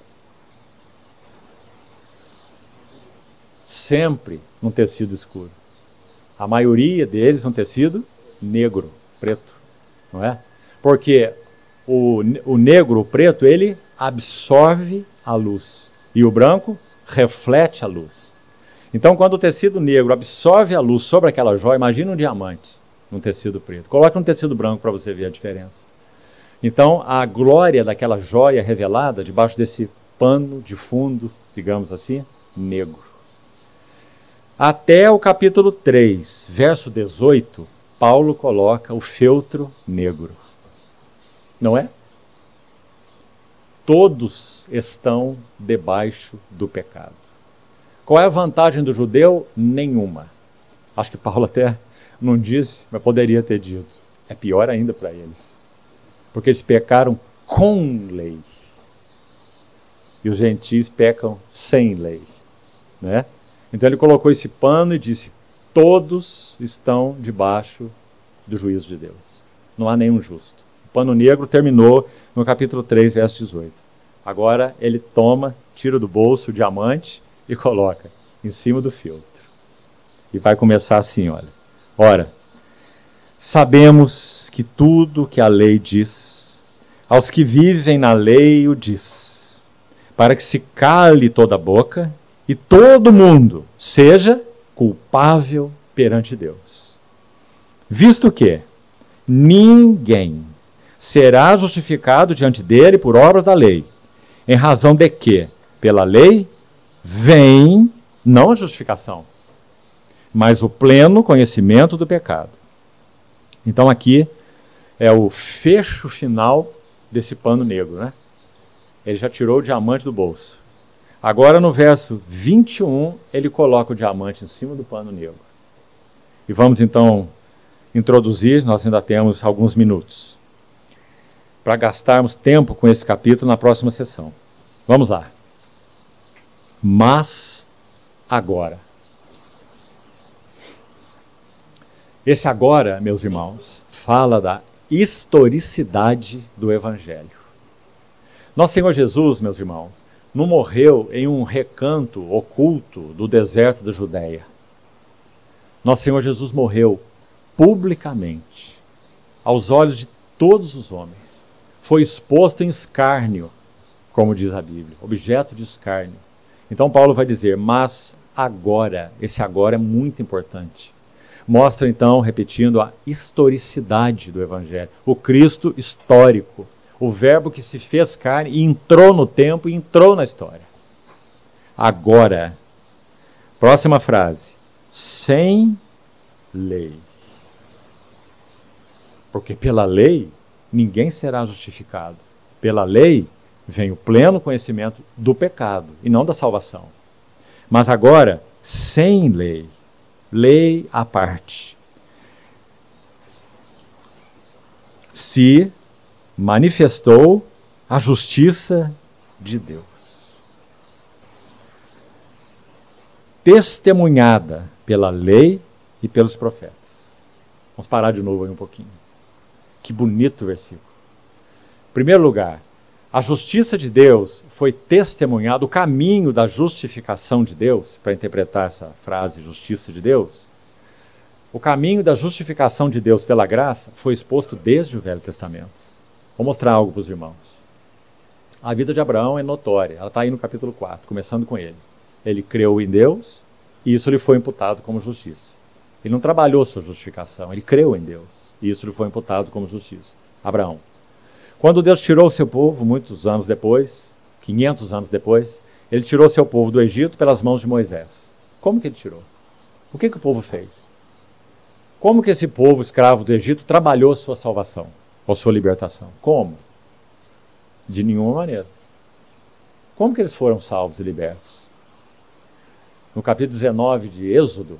Sempre num tecido escuro. A maioria deles num tecido negro, preto, não é? Porque o negro, o preto, ele absorve a luz e o branco reflete a luz. Então, quando o tecido negro absorve a luz sobre aquela joia, imagina um diamante num tecido preto. Coloque um tecido branco para você ver a diferença. Então, a glória daquela joia revelada debaixo desse pano de fundo, digamos assim, negro. Até o capítulo 3, verso 18, Paulo coloca o feltro negro. Não é? Todos estão debaixo do pecado. Qual é a vantagem do judeu? Nenhuma. Acho que Paulo até não disse, mas poderia ter dito. É pior ainda para eles. Porque eles pecaram com lei. E os gentios pecam sem lei. Né? Então ele colocou esse pano e disse, todos estão debaixo do juízo de Deus. Não há nenhum justo. O pano negro terminou no capítulo 3, verso 18. Agora ele tira do bolso o diamante e coloca em cima do filtro. E vai começar assim, olha. Ora, sabemos que tudo que a lei diz, aos que vivem na lei o diz, para que se cale toda a boca e todo mundo seja culpável perante Deus. Visto que ninguém será justificado diante dele por obras da lei, em razão de que, pela lei, vem, não a justificação, mas o pleno conhecimento do pecado. Então aqui é o fecho final desse pano negro, né? Ele já tirou o diamante do bolso. Agora no verso 21, ele coloca o diamante em cima do pano negro. E vamos então introduzir, nós ainda temos alguns minutos, para gastarmos tempo com esse capítulo na próxima sessão. Vamos lá. Mas agora. Esse agora, meus irmãos, fala da historicidade do Evangelho. Nosso Senhor Jesus, meus irmãos, não morreu em um recanto oculto do deserto da Judéia. Nosso Senhor Jesus morreu publicamente, aos olhos de todos os homens. Foi exposto em escárnio, como diz a Bíblia, objeto de escárnio. Então Paulo vai dizer, mas agora, esse agora é muito importante. Mostra então, repetindo, a historicidade do Evangelho. O Cristo histórico, o verbo que se fez carne e entrou no tempo e entrou na história. agora. Próxima frase. Sem lei. Porque pela lei, ninguém será justificado. Pela lei, vem o pleno conhecimento do pecado e não da salvação. Mas agora, sem lei. Lei à parte. Se manifestou a justiça de Deus. Testemunhada pela lei e pelos profetas. Vamos parar de novo aí um pouquinho. Que bonito versículo. Em primeiro lugar, a justiça de Deus foi testemunhada, o caminho da justificação de Deus, para interpretar essa frase, justiça de Deus, o caminho da justificação de Deus pela graça foi exposto desde o Velho Testamento. Vou mostrar algo para os irmãos. A vida de Abraão é notória, ela está aí no capítulo 4, começando com ele. Ele creu em Deus e isso lhe foi imputado como justiça. Ele não trabalhou sua justificação, ele creu em Deus e isso lhe foi imputado como justiça. Abraão. Quando Deus tirou o seu povo, muitos anos depois, 500 anos depois, ele tirou o seu povo do Egito pelas mãos de Moisés. Como que ele tirou? O que o povo fez? Como que esse povo escravo do Egito trabalhou sua salvação, ou sua libertação? Como? De nenhuma maneira. Como que eles foram salvos e libertos? No capítulo 19 de Êxodo,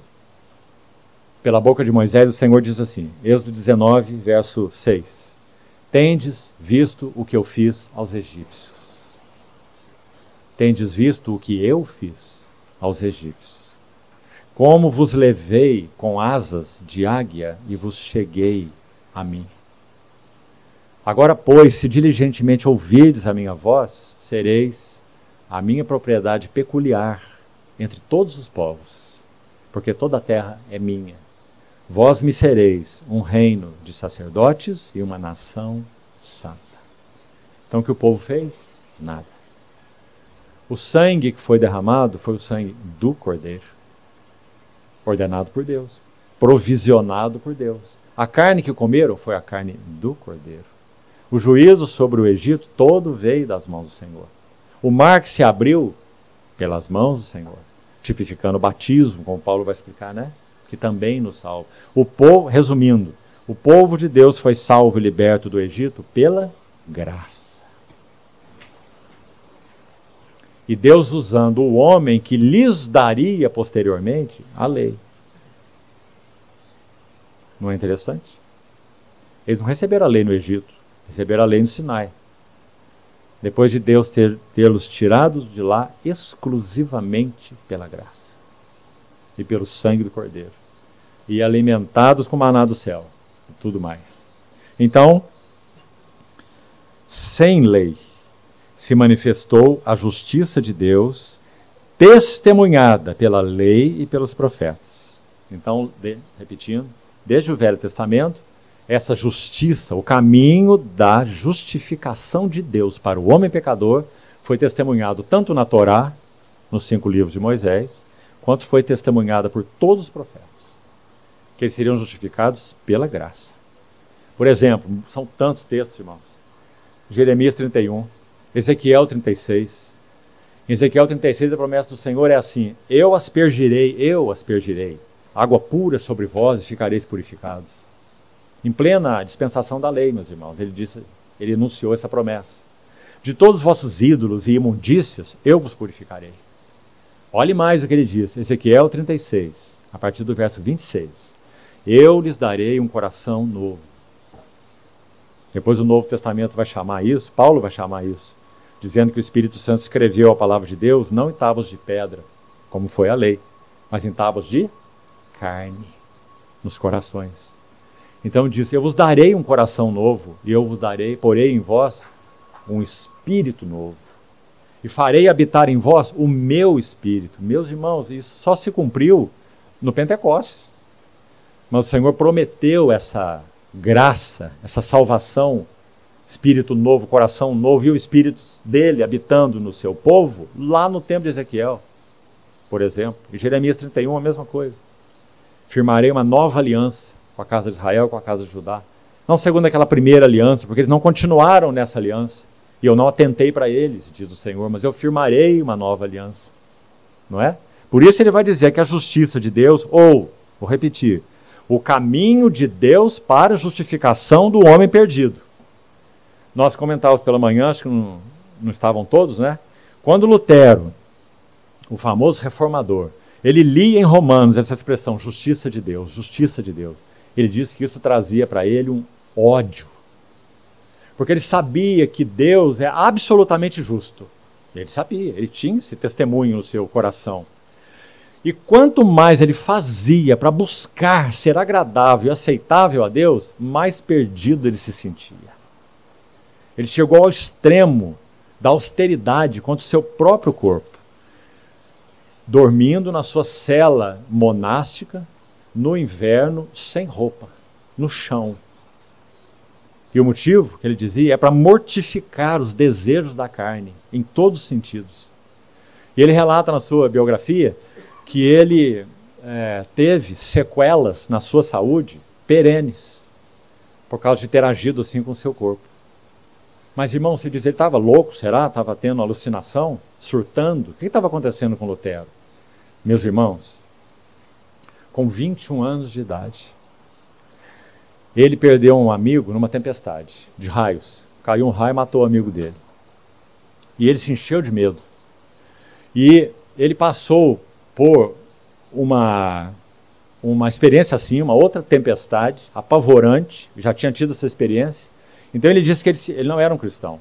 pela boca de Moisés, o Senhor diz assim, Êxodo 19, verso 6. Tendes visto o que eu fiz aos egípcios. Tendes visto o que eu fiz aos egípcios. Como vos levei com asas de águia e vos cheguei a mim. Agora, pois, se diligentemente ouvirdes a minha voz, sereis a minha propriedade peculiar entre todos os povos, porque toda a terra é minha. Vós me sereis um reino de sacerdotes e uma nação santa. Então o que o povo fez? Nada. O sangue que foi derramado foi o sangue do Cordeiro, ordenado por Deus, provisionado por Deus. A carne que comeram foi a carne do Cordeiro. O juízo sobre o Egito todo veio das mãos do Senhor. O mar que se abriu pelas mãos do Senhor, tipificando o batismo, como Paulo vai explicar, né? Que também nos salva. O povo, resumindo, o povo de Deus foi salvo e liberto do Egito pela graça. E Deus usando o homem que lhes daria posteriormente a lei. Não é interessante? Eles não receberam a lei no Egito, receberam a lei no Sinai. Depois de Deus tê-los tirados de lá exclusivamente pela graça e pelo sangue do Cordeiro, e alimentados com maná do céu, e tudo mais. Então, sem lei, se manifestou a justiça de Deus, testemunhada pela lei e pelos profetas. Então, repetindo, desde o Velho Testamento, essa justiça, o caminho da justificação de Deus para o homem pecador, foi testemunhado tanto na Torá, nos 5 livros de Moisés, quanto foi testemunhada por todos os profetas, que eles seriam justificados pela graça. Por exemplo, são tantos textos, irmãos. Jeremias 31, Ezequiel 36. Em Ezequiel 36, a promessa do Senhor é assim: eu aspergirei, água pura sobre vós e ficareis purificados. Em plena dispensação da lei, meus irmãos, ele enunciou essa promessa. De todos os vossos ídolos e imundícias, eu vos purificarei. Olhe mais o que ele diz, Ezequiel 36, a partir do verso 26. Eu lhes darei um coração novo. Depois o Novo Testamento vai chamar isso, Paulo vai chamar isso, dizendo que o Espírito Santo escreveu a palavra de Deus não em tábuas de pedra, como foi a lei, mas em tábuas de carne, nos corações. Então diz, eu vos darei um coração novo, e eu vos porei em vós um espírito novo. E farei habitar em vós o meu espírito. Meus irmãos, isso só se cumpriu no Pentecostes. Mas o Senhor prometeu essa graça, essa salvação, espírito novo, coração novo, e o espírito dele habitando no seu povo, lá no tempo de Ezequiel, por exemplo. E Jeremias 31, a mesma coisa. Firmarei uma nova aliança com a casa de Israel, com a casa de Judá. Não segundo aquela primeira aliança, porque eles não continuaram nessa aliança. E eu não atentei para eles, diz o Senhor, mas eu firmarei uma nova aliança. não é? Por isso ele vai dizer que a justiça de Deus, ou, vou repetir, o caminho de Deus para a justificação do homem perdido. Nós comentávamos pela manhã, acho que não estavam todos, né? Quando Lutero, o famoso reformador, ele lia em Romanos essa expressão, justiça de Deus, ele disse que isso trazia para ele um ódio. Porque ele sabia que Deus é absolutamente justo. Ele sabia, ele tinha esse testemunho no seu coração. E quanto mais ele fazia para buscar ser agradável e aceitável a Deus, mais perdido ele se sentia. Ele chegou ao extremo da austeridade contra o seu próprio corpo, dormindo na sua cela monástica, no inverno, sem roupa, no chão. E o motivo, que ele dizia, é para mortificar os desejos da carne, em todos os sentidos. E ele relata na sua biografia que ele teve sequelas na sua saúde perenes, por causa de ter agido assim com o seu corpo. Mas, irmão, se diz, ele estava louco, será? Estava tendo alucinação? Surtando? O que estava acontecendo com Lutero? Meus irmãos, com 21 anos de idade, ele perdeu um amigo numa tempestade de raios. Caiu um raio e matou o amigo dele. E ele se encheu de medo. E ele passou por uma experiência assim, uma outra tempestade, apavorante, já tinha tido essa experiência. Então ele disse que ele não era um cristão.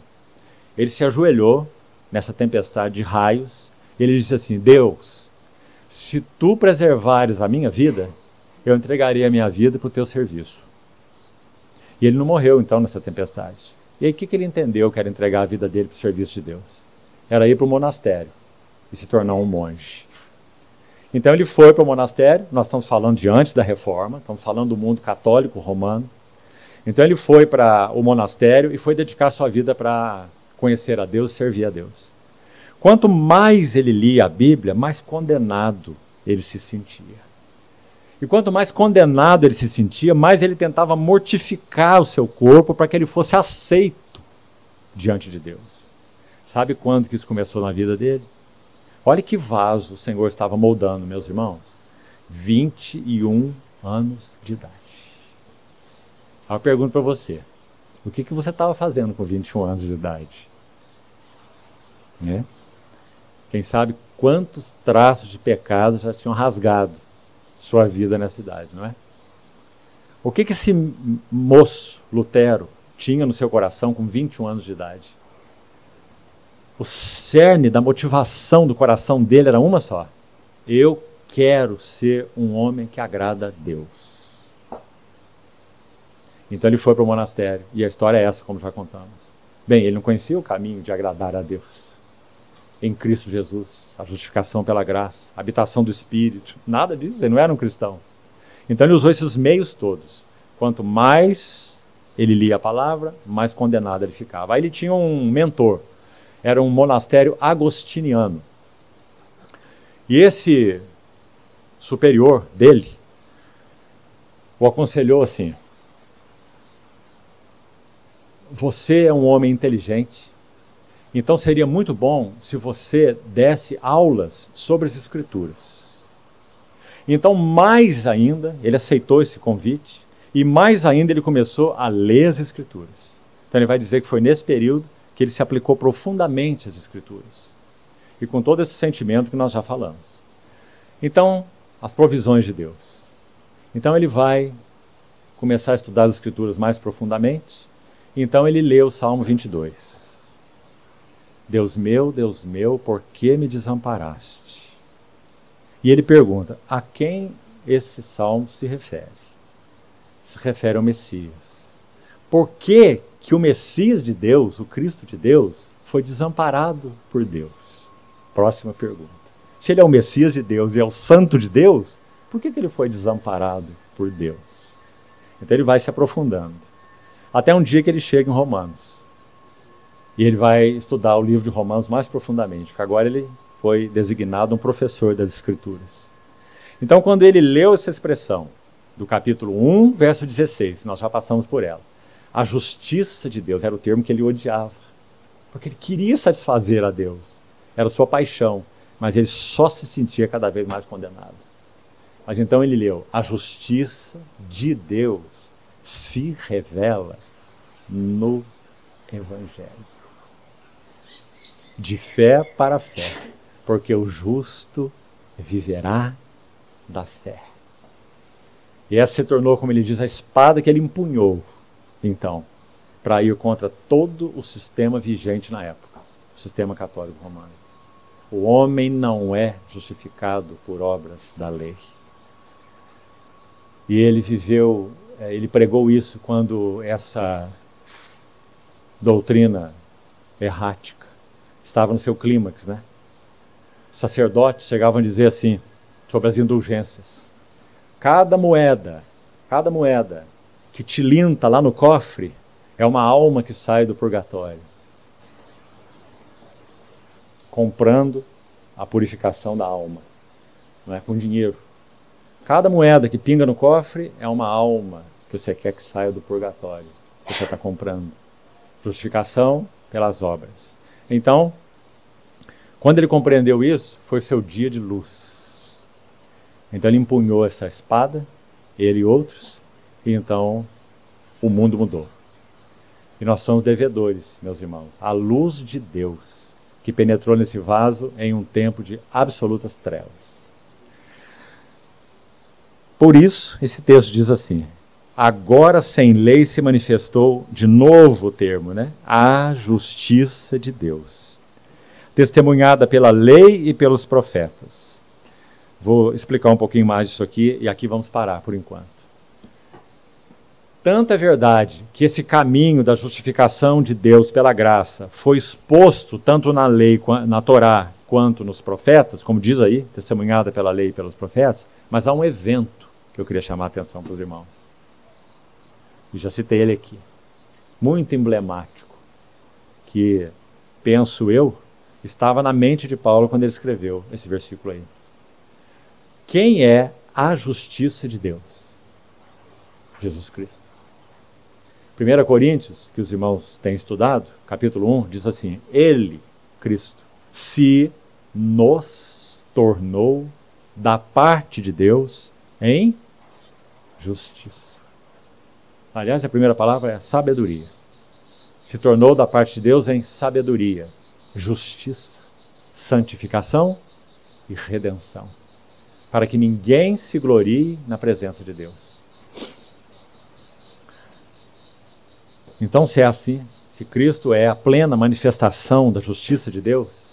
Ele se ajoelhou nessa tempestade de raios, e ele disse assim, Deus, se tu preservares a minha vida, eu entregarei a minha vida para o teu serviço. E ele não morreu então nessa tempestade. E aí o que ele entendeu que era entregar a vida dele para o serviço de Deus? Era ir para o monastério e se tornar um monge. Então ele foi para o monastério, nós estamos falando de antes da reforma, estamos falando do mundo católico romano. Então ele foi para o monastério e foi dedicar sua vida para conhecer a Deus e servir a Deus. Quanto mais ele lia a Bíblia, mais condenado ele se sentia. E quanto mais condenado ele se sentia, mais ele tentava mortificar o seu corpo para que ele fosse aceito diante de Deus. Sabe quando que isso começou na vida dele? Olha que vaso o Senhor estava moldando, meus irmãos. 21 anos de idade. Aí eu pergunto para você, o que você estava fazendo com 21 anos de idade? Né? Quem sabe quantos traços de pecado já tinham rasgado sua vida nessa idade, não é? O que esse moço, Lutero, tinha no seu coração com 21 anos de idade? O cerne da motivação do coração dele era uma só. Eu quero ser um homem que agrada a Deus. Então ele foi para o monastério, e a história é essa, como já contamos. Bem, ele não conhecia o caminho de agradar a Deus. Em Cristo Jesus, a justificação pela graça, a habitação do Espírito, nada disso, ele não era um cristão. Então ele usou esses meios todos. Quanto mais ele lia a palavra, mais condenado ele ficava. Aí ele tinha um mentor, era um monastério agostiniano. E esse superior dele o aconselhou assim, você é um homem inteligente, então seria muito bom se você desse aulas sobre as Escrituras. Então, mais ainda, ele aceitou esse convite, e mais ainda ele começou a ler as Escrituras. Então ele vai dizer que foi nesse período que ele se aplicou profundamente às Escrituras. E com todo esse sentimento que nós já falamos. Então, as provisões de Deus. Então ele vai começar a estudar as Escrituras mais profundamente. Então ele lê o Salmo 22. Deus meu, por que me desamparaste? E ele pergunta, a quem esse salmo se refere? Se refere ao Messias. Por que que o Messias de Deus, o Cristo de Deus, foi desamparado por Deus? Próxima pergunta. Se ele é o Messias de Deus e é o Santo de Deus, por que que ele foi desamparado por Deus? Então ele vai se aprofundando. Até um dia que ele chega em Romanos. E ele vai estudar o livro de Romanos mais profundamente, porque agora ele foi designado um professor das Escrituras. Então, quando ele leu essa expressão, do capítulo 1, verso 16, nós já passamos por ela, a justiça de Deus era o termo que ele odiava, porque ele queria satisfazer a Deus, era sua paixão. mas ele só se sentia cada vez mais condenado. Mas então ele leu: a justiça de Deus se revela no Evangelho. De fé para fé, porque o justo viverá da fé. E essa se tornou, como ele diz, a espada que ele empunhou, então, para ir contra todo o sistema vigente na época, o sistema católico romano. O homem não é justificado por obras da lei. E ele ele pregou isso quando essa doutrina errática estava no seu clímax, né? Sacerdotes chegavam a dizer assim, sobre as indulgências: cada moeda que tilinta lá no cofre é uma alma que sai do purgatório, comprando a purificação da alma, não é com dinheiro. Cada moeda que pinga no cofre é uma alma que você quer que saia do purgatório, que você está comprando. Justificação pelas obras. Então, quando ele compreendeu isso, foi seu dia de luz. Então ele empunhou essa espada, ele e outros, e então o mundo mudou. E nós somos devedores, meus irmãos, à luz de Deus, que penetrou nesse vaso em um tempo de absolutas trevas. Por isso, esse texto diz assim: agora sem lei se manifestou, de novo o termo, né? A justiça de Deus, testemunhada pela lei e pelos profetas. Vou explicar um pouquinho mais disso aqui, e aqui vamos parar por enquanto. Tanto é verdade que esse caminho da justificação de Deus pela graça foi exposto tanto na lei, na Torá, quanto nos profetas, como diz aí, testemunhada pela lei e pelos profetas, mas há um evento que eu queria chamar a atenção para os irmãos. E já citei ele aqui, muito emblemático, que, penso eu, estava na mente de Paulo quando ele escreveu esse versículo aí. Quem é a justiça de Deus? Jesus Cristo. 1 Coríntios, que os irmãos têm estudado, capítulo 1, diz assim: Ele, Cristo, se nos tornou da parte de Deus em justiça. Aliás, a primeira palavra é sabedoria. Se tornou da parte de Deus em sabedoria, justiça, santificação e redenção, para que ninguém se glorie na presença de Deus. Então, se é assim, se Cristo é a plena manifestação da justiça de Deus,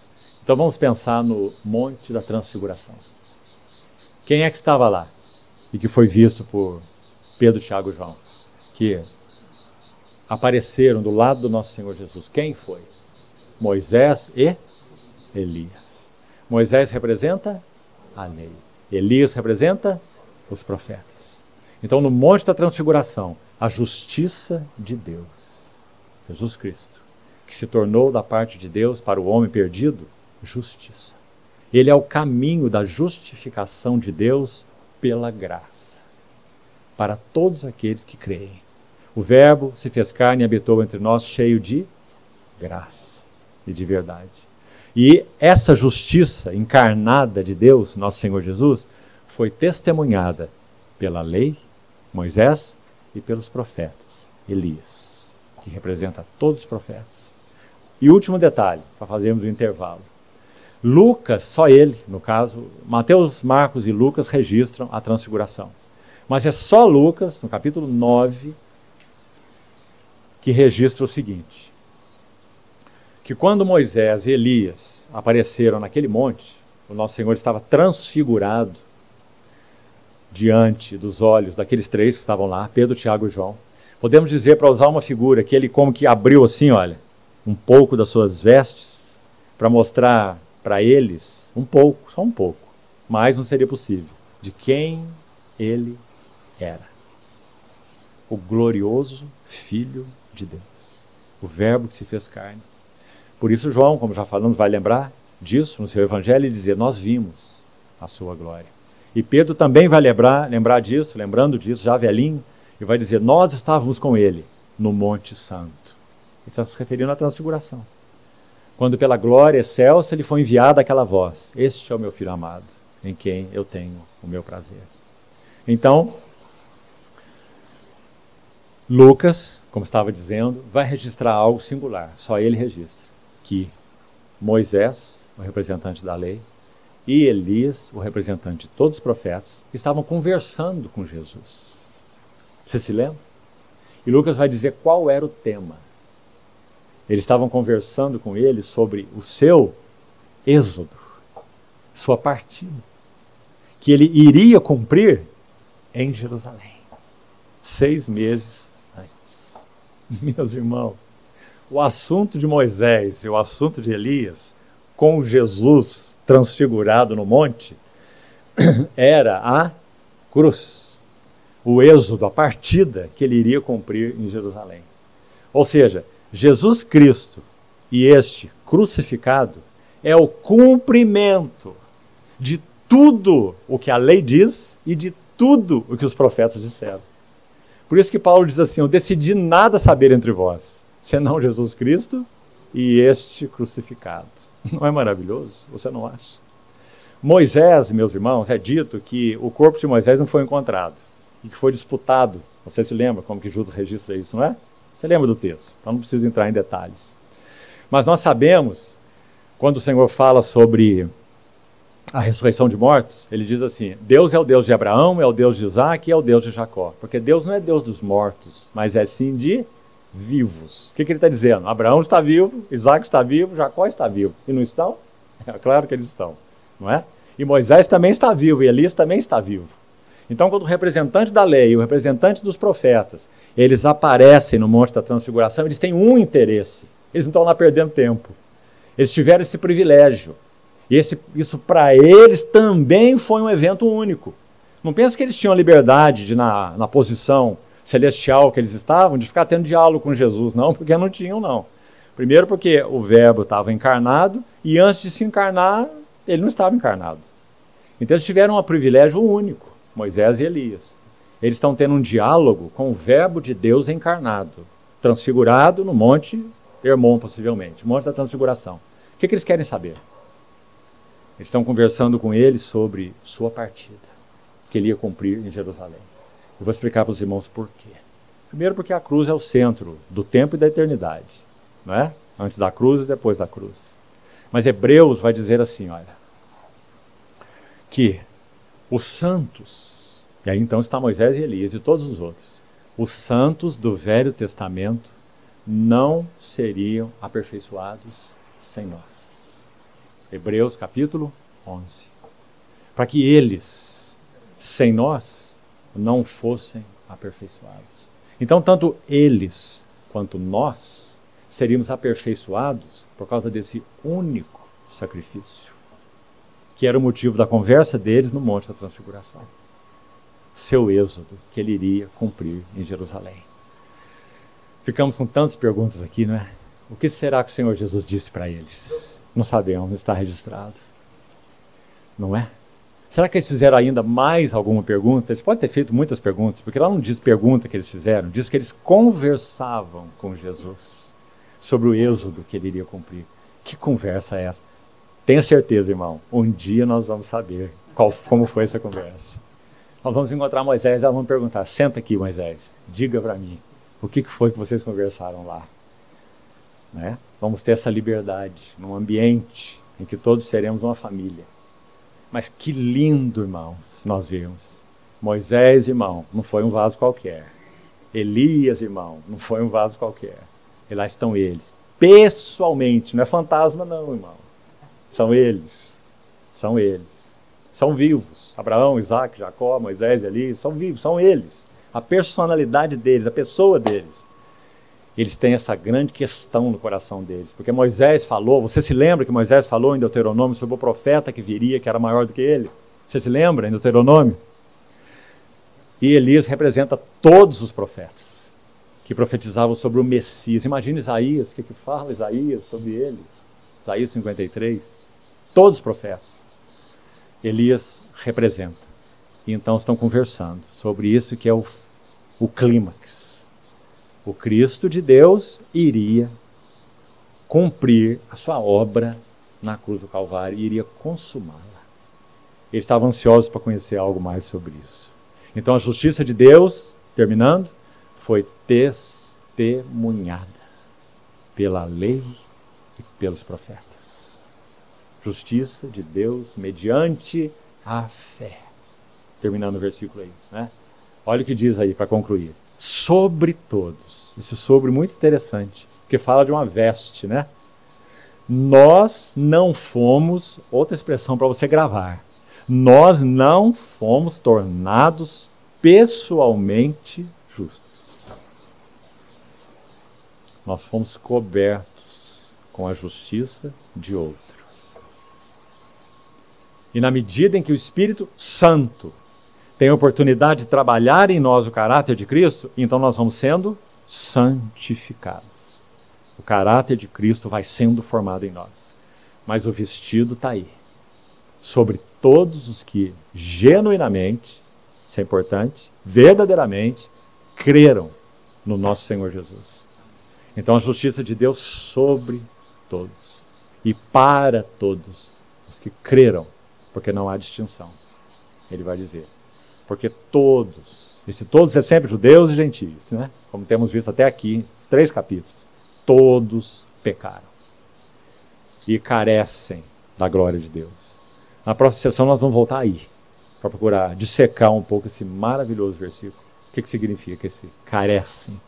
então vamos pensar no Monte da Transfiguração. Quem é que estava lá e que foi visto por Pedro, Tiago e João, que apareceram do lado do nosso Senhor Jesus? Quem foi? Moisés e Elias. Moisés representa a lei. Elias representa os profetas. Então, no Monte da Transfiguração, a justiça de Deus, Jesus Cristo, que se tornou da parte de Deus para o homem perdido, justiça. Ele é o caminho da justificação de Deus pela graça, para todos aqueles que creem. O Verbo se fez carne e habitou entre nós, cheio de graça e de verdade. E essa justiça encarnada de Deus, nosso Senhor Jesus, foi testemunhada pela lei, Moisés, e pelos profetas, Elias, que representa todos os profetas. E último detalhe, para fazermos o intervalo. Lucas, só ele, no caso, Mateus, Marcos e Lucas registram a transfiguração. Mas é só Lucas, no capítulo 9, que registra o seguinte: que quando Moisés e Elias apareceram naquele monte, o nosso Senhor estava transfigurado diante dos olhos daqueles três que estavam lá, Pedro, Tiago e João. Podemos dizer, para usar uma figura, que ele como que abriu assim, olha, um pouco das suas vestes, para mostrar para eles, um pouco, só um pouco, mas não seria possível, de quem ele era. O glorioso Filho de Deus, o Verbo que se fez carne. Por isso João, como já falamos, vai lembrar disso no seu evangelho e dizer: nós vimos a sua glória. E Pedro também vai lembrar disso, lembrando disso, já velhinho, e vai dizer: nós estávamos com ele no Monte Santo. Ele está se referindo à transfiguração. quando pela glória excelsa lhe foi enviada aquela voz: este é o meu Filho amado, em quem eu tenho o meu prazer. Então, Lucas, como estava dizendo, vai registrar algo singular, só ele registra, que Moisés, o representante da lei, e Elias, o representante de todos os profetas, estavam conversando com Jesus. Você se lembra? E Lucas vai dizer qual era o tema. Eles estavam conversando com ele sobre o seu êxodo, sua partida, que ele iria cumprir em Jerusalém, 6 meses antes. Meus irmãos, o assunto de Moisés e o assunto de Elias, com Jesus transfigurado no monte, era a cruz, o êxodo, a partida que ele iria cumprir em Jerusalém. Ou seja, Jesus Cristo e este crucificado é o cumprimento de tudo o que a lei diz e de tudo o que os profetas disseram. Por isso que Paulo diz assim: eu decidi nada saber entre vós, senão Jesus Cristo e este crucificado. Não é maravilhoso? Você não acha? Moisés, meus irmãos, é dito que o corpo de Moisés não foi encontrado e que foi disputado. Você se lembra como que Judas registra isso, não é? Você lembra do texto? Então não preciso entrar em detalhes. Mas nós sabemos, quando o Senhor fala sobre a ressurreição de mortos, ele diz assim: Deus é o Deus de Abraão, é o Deus de Isaac e é o Deus de Jacó. Porque Deus não é Deus dos mortos, mas é sim de vivos. O que ele está dizendo? Abraão está vivo, Isaac está vivo, Jacó está vivo. E não estão? É claro que eles estão, não é? E Moisés também está vivo, e Elias também está vivo. Então, quando o representante da lei e o representante dos profetas, eles aparecem no Monte da Transfiguração, eles têm um interesse. Eles não estão lá perdendo tempo. Eles tiveram esse privilégio. E isso para eles também foi um evento único. Não pensa que eles tinham a liberdade de, na posição celestial que eles estavam, de ficar tendo diálogo com Jesus, não, porque não tinham, não. Primeiro porque o verbo estava encarnado, e antes de se encarnar, ele não estava encarnado. Então eles tiveram um privilégio único, Moisés e Elias. Eles estão tendo um diálogo com o verbo de Deus encarnado, transfigurado no Monte Hermon, possivelmente, Monte da Transfiguração. O que eles querem saber? Eles estão conversando com ele sobre sua partida, que ele ia cumprir em Jerusalém. Eu vou explicar para os irmãos por quê. Primeiro porque a cruz é o centro do tempo e da eternidade, não é? Antes da cruz e depois da cruz. Mas Hebreus vai dizer assim, olha, que os santos, e aí então está Moisés e Elias e todos os outros, os santos do Velho Testamento não seriam aperfeiçoados sem nós. Hebreus capítulo 11. Para que eles, sem nós, não fossem aperfeiçoados. Então, tanto eles quanto nós seríamos aperfeiçoados por causa desse único sacrifício, que era o motivo da conversa deles no Monte da Transfiguração. Seu êxodo, que ele iria cumprir em Jerusalém. Ficamos com tantas perguntas aqui, não é? O que será que o Senhor Jesus disse para eles? Não sabemos, está registrado. Não é? Será que eles fizeram ainda mais alguma pergunta? Eles podem ter feito muitas perguntas, porque lá não diz pergunta que eles fizeram, diz que eles conversavam com Jesus sobre o êxodo que ele iria cumprir. Que conversa é essa? Tenha certeza, irmão, um dia nós vamos saber como foi essa conversa. Nós vamos encontrar Moisés e vamos perguntar: senta aqui, Moisés, diga para mim, o que foi que vocês conversaram lá? Né? Vamos ter essa liberdade, num ambiente em que todos seremos uma família. Mas que lindo, irmãos, nós vimos. Moisés, irmão, não foi um vaso qualquer. Elias, irmão, não foi um vaso qualquer. E lá estão eles, pessoalmente, não é fantasma não, irmão. São eles, são eles. São vivos. Abraão, Isaac, Jacó, Moisés e Elias, são vivos, são eles. A personalidade deles, a pessoa deles. Eles têm essa grande questão no coração deles. Porque Moisés falou, você se lembra que Moisés falou em Deuteronômio sobre o profeta que viria, que era maior do que ele? Você se lembra em Deuteronômio? E Elias representa todos os profetas que profetizavam sobre o Messias. Imagina Isaías, o que fala Isaías sobre ele? Isaías 53. Todos os profetas. Elias representa. E então estão conversando sobre isso que é o clímax. O Cristo de Deus iria cumprir a sua obra na cruz do Calvário e iria consumá-la. Eles estavam ansiosos para conhecer algo mais sobre isso. Então a justiça de Deus, terminando, foi testemunhada pela lei e pelos profetas. Justiça de Deus mediante a fé. Terminando o versículo aí, né? Olha o que diz aí para concluir. Sobre todos. Esse sobre muito interessante, porque fala de uma veste, né? Nós não fomos, outra expressão para você gravar, nós não fomos tornados pessoalmente justos. Nós fomos cobertos com a justiça de outro. E na medida em que o Espírito Santo tem a oportunidade de trabalhar em nós o caráter de Cristo, então nós vamos sendo santificados. O caráter de Cristo vai sendo formado em nós. Mas o vestido está aí. Sobre todos os que genuinamente, isso é importante, verdadeiramente, creram no nosso Senhor Jesus. Então a justiça de Deus sobre todos. E para todos os que creram, porque não há distinção. Ele vai dizer. Porque todos, esse todos é sempre judeus e gentios, né? Como temos visto até aqui, 3 capítulos. Todos pecaram e carecem da glória de Deus. Na próxima sessão nós vamos voltar aí, para procurar dissecar um pouco esse maravilhoso versículo. O que significa esse carecem?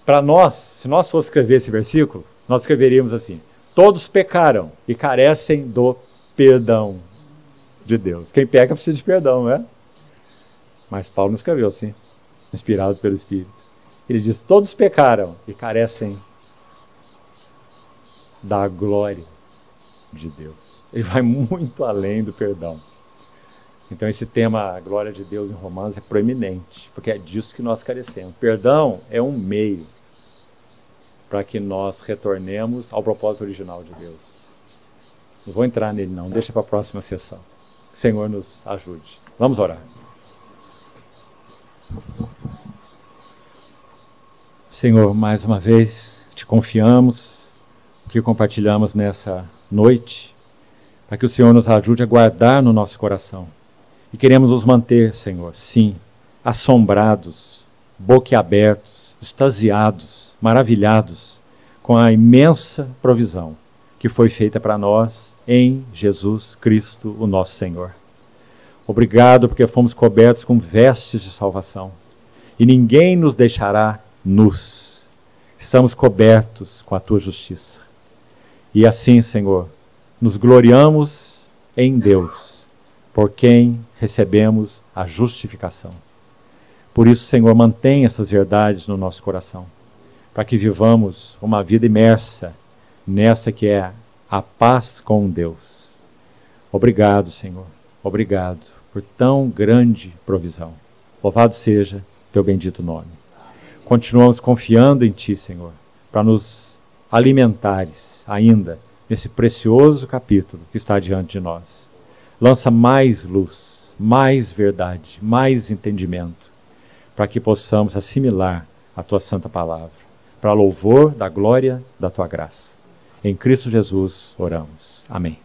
Para nós, se nós fosse escrever esse versículo, nós escreveríamos assim: todos pecaram e carecem do perdão de Deus. Quem peca precisa de perdão, não é? Mas Paulo não escreveu assim, inspirado pelo Espírito. Ele diz: todos pecaram e carecem da glória de Deus. Ele vai muito além do perdão. Então esse tema, a glória de Deus em Romanos, é proeminente, porque é disso que nós carecemos. Perdão é um meio para que nós retornemos ao propósito original de Deus. Não vou entrar nele não, deixa para a próxima sessão. Que o Senhor nos ajude. Vamos orar. Senhor, mais uma vez te confiamos o que compartilhamos nessa noite, para que o Senhor nos ajude a guardar no nosso coração. E queremos nos manter, Senhor, sim, assombrados, boquiabertos, extasiados, maravilhados com a imensa provisão que foi feita para nós em Jesus Cristo, o nosso Senhor. Obrigado porque fomos cobertos com vestes de salvação e ninguém nos deixará nus. Estamos cobertos com a tua justiça. E assim, Senhor, nos gloriamos em Deus, por quem recebemos a justificação. Por isso, Senhor, mantém essas verdades no nosso coração, para que vivamos uma vida imersa nessa que é a paz com Deus. Obrigado, Senhor. Obrigado por tão grande provisão. Louvado seja teu bendito nome. Continuamos confiando em Ti, Senhor, para nos alimentares ainda nesse precioso capítulo que está diante de nós. Lança mais luz, mais verdade, mais entendimento, para que possamos assimilar a Tua santa palavra, para louvor da glória da Tua graça. Em Cristo Jesus oramos. Amém.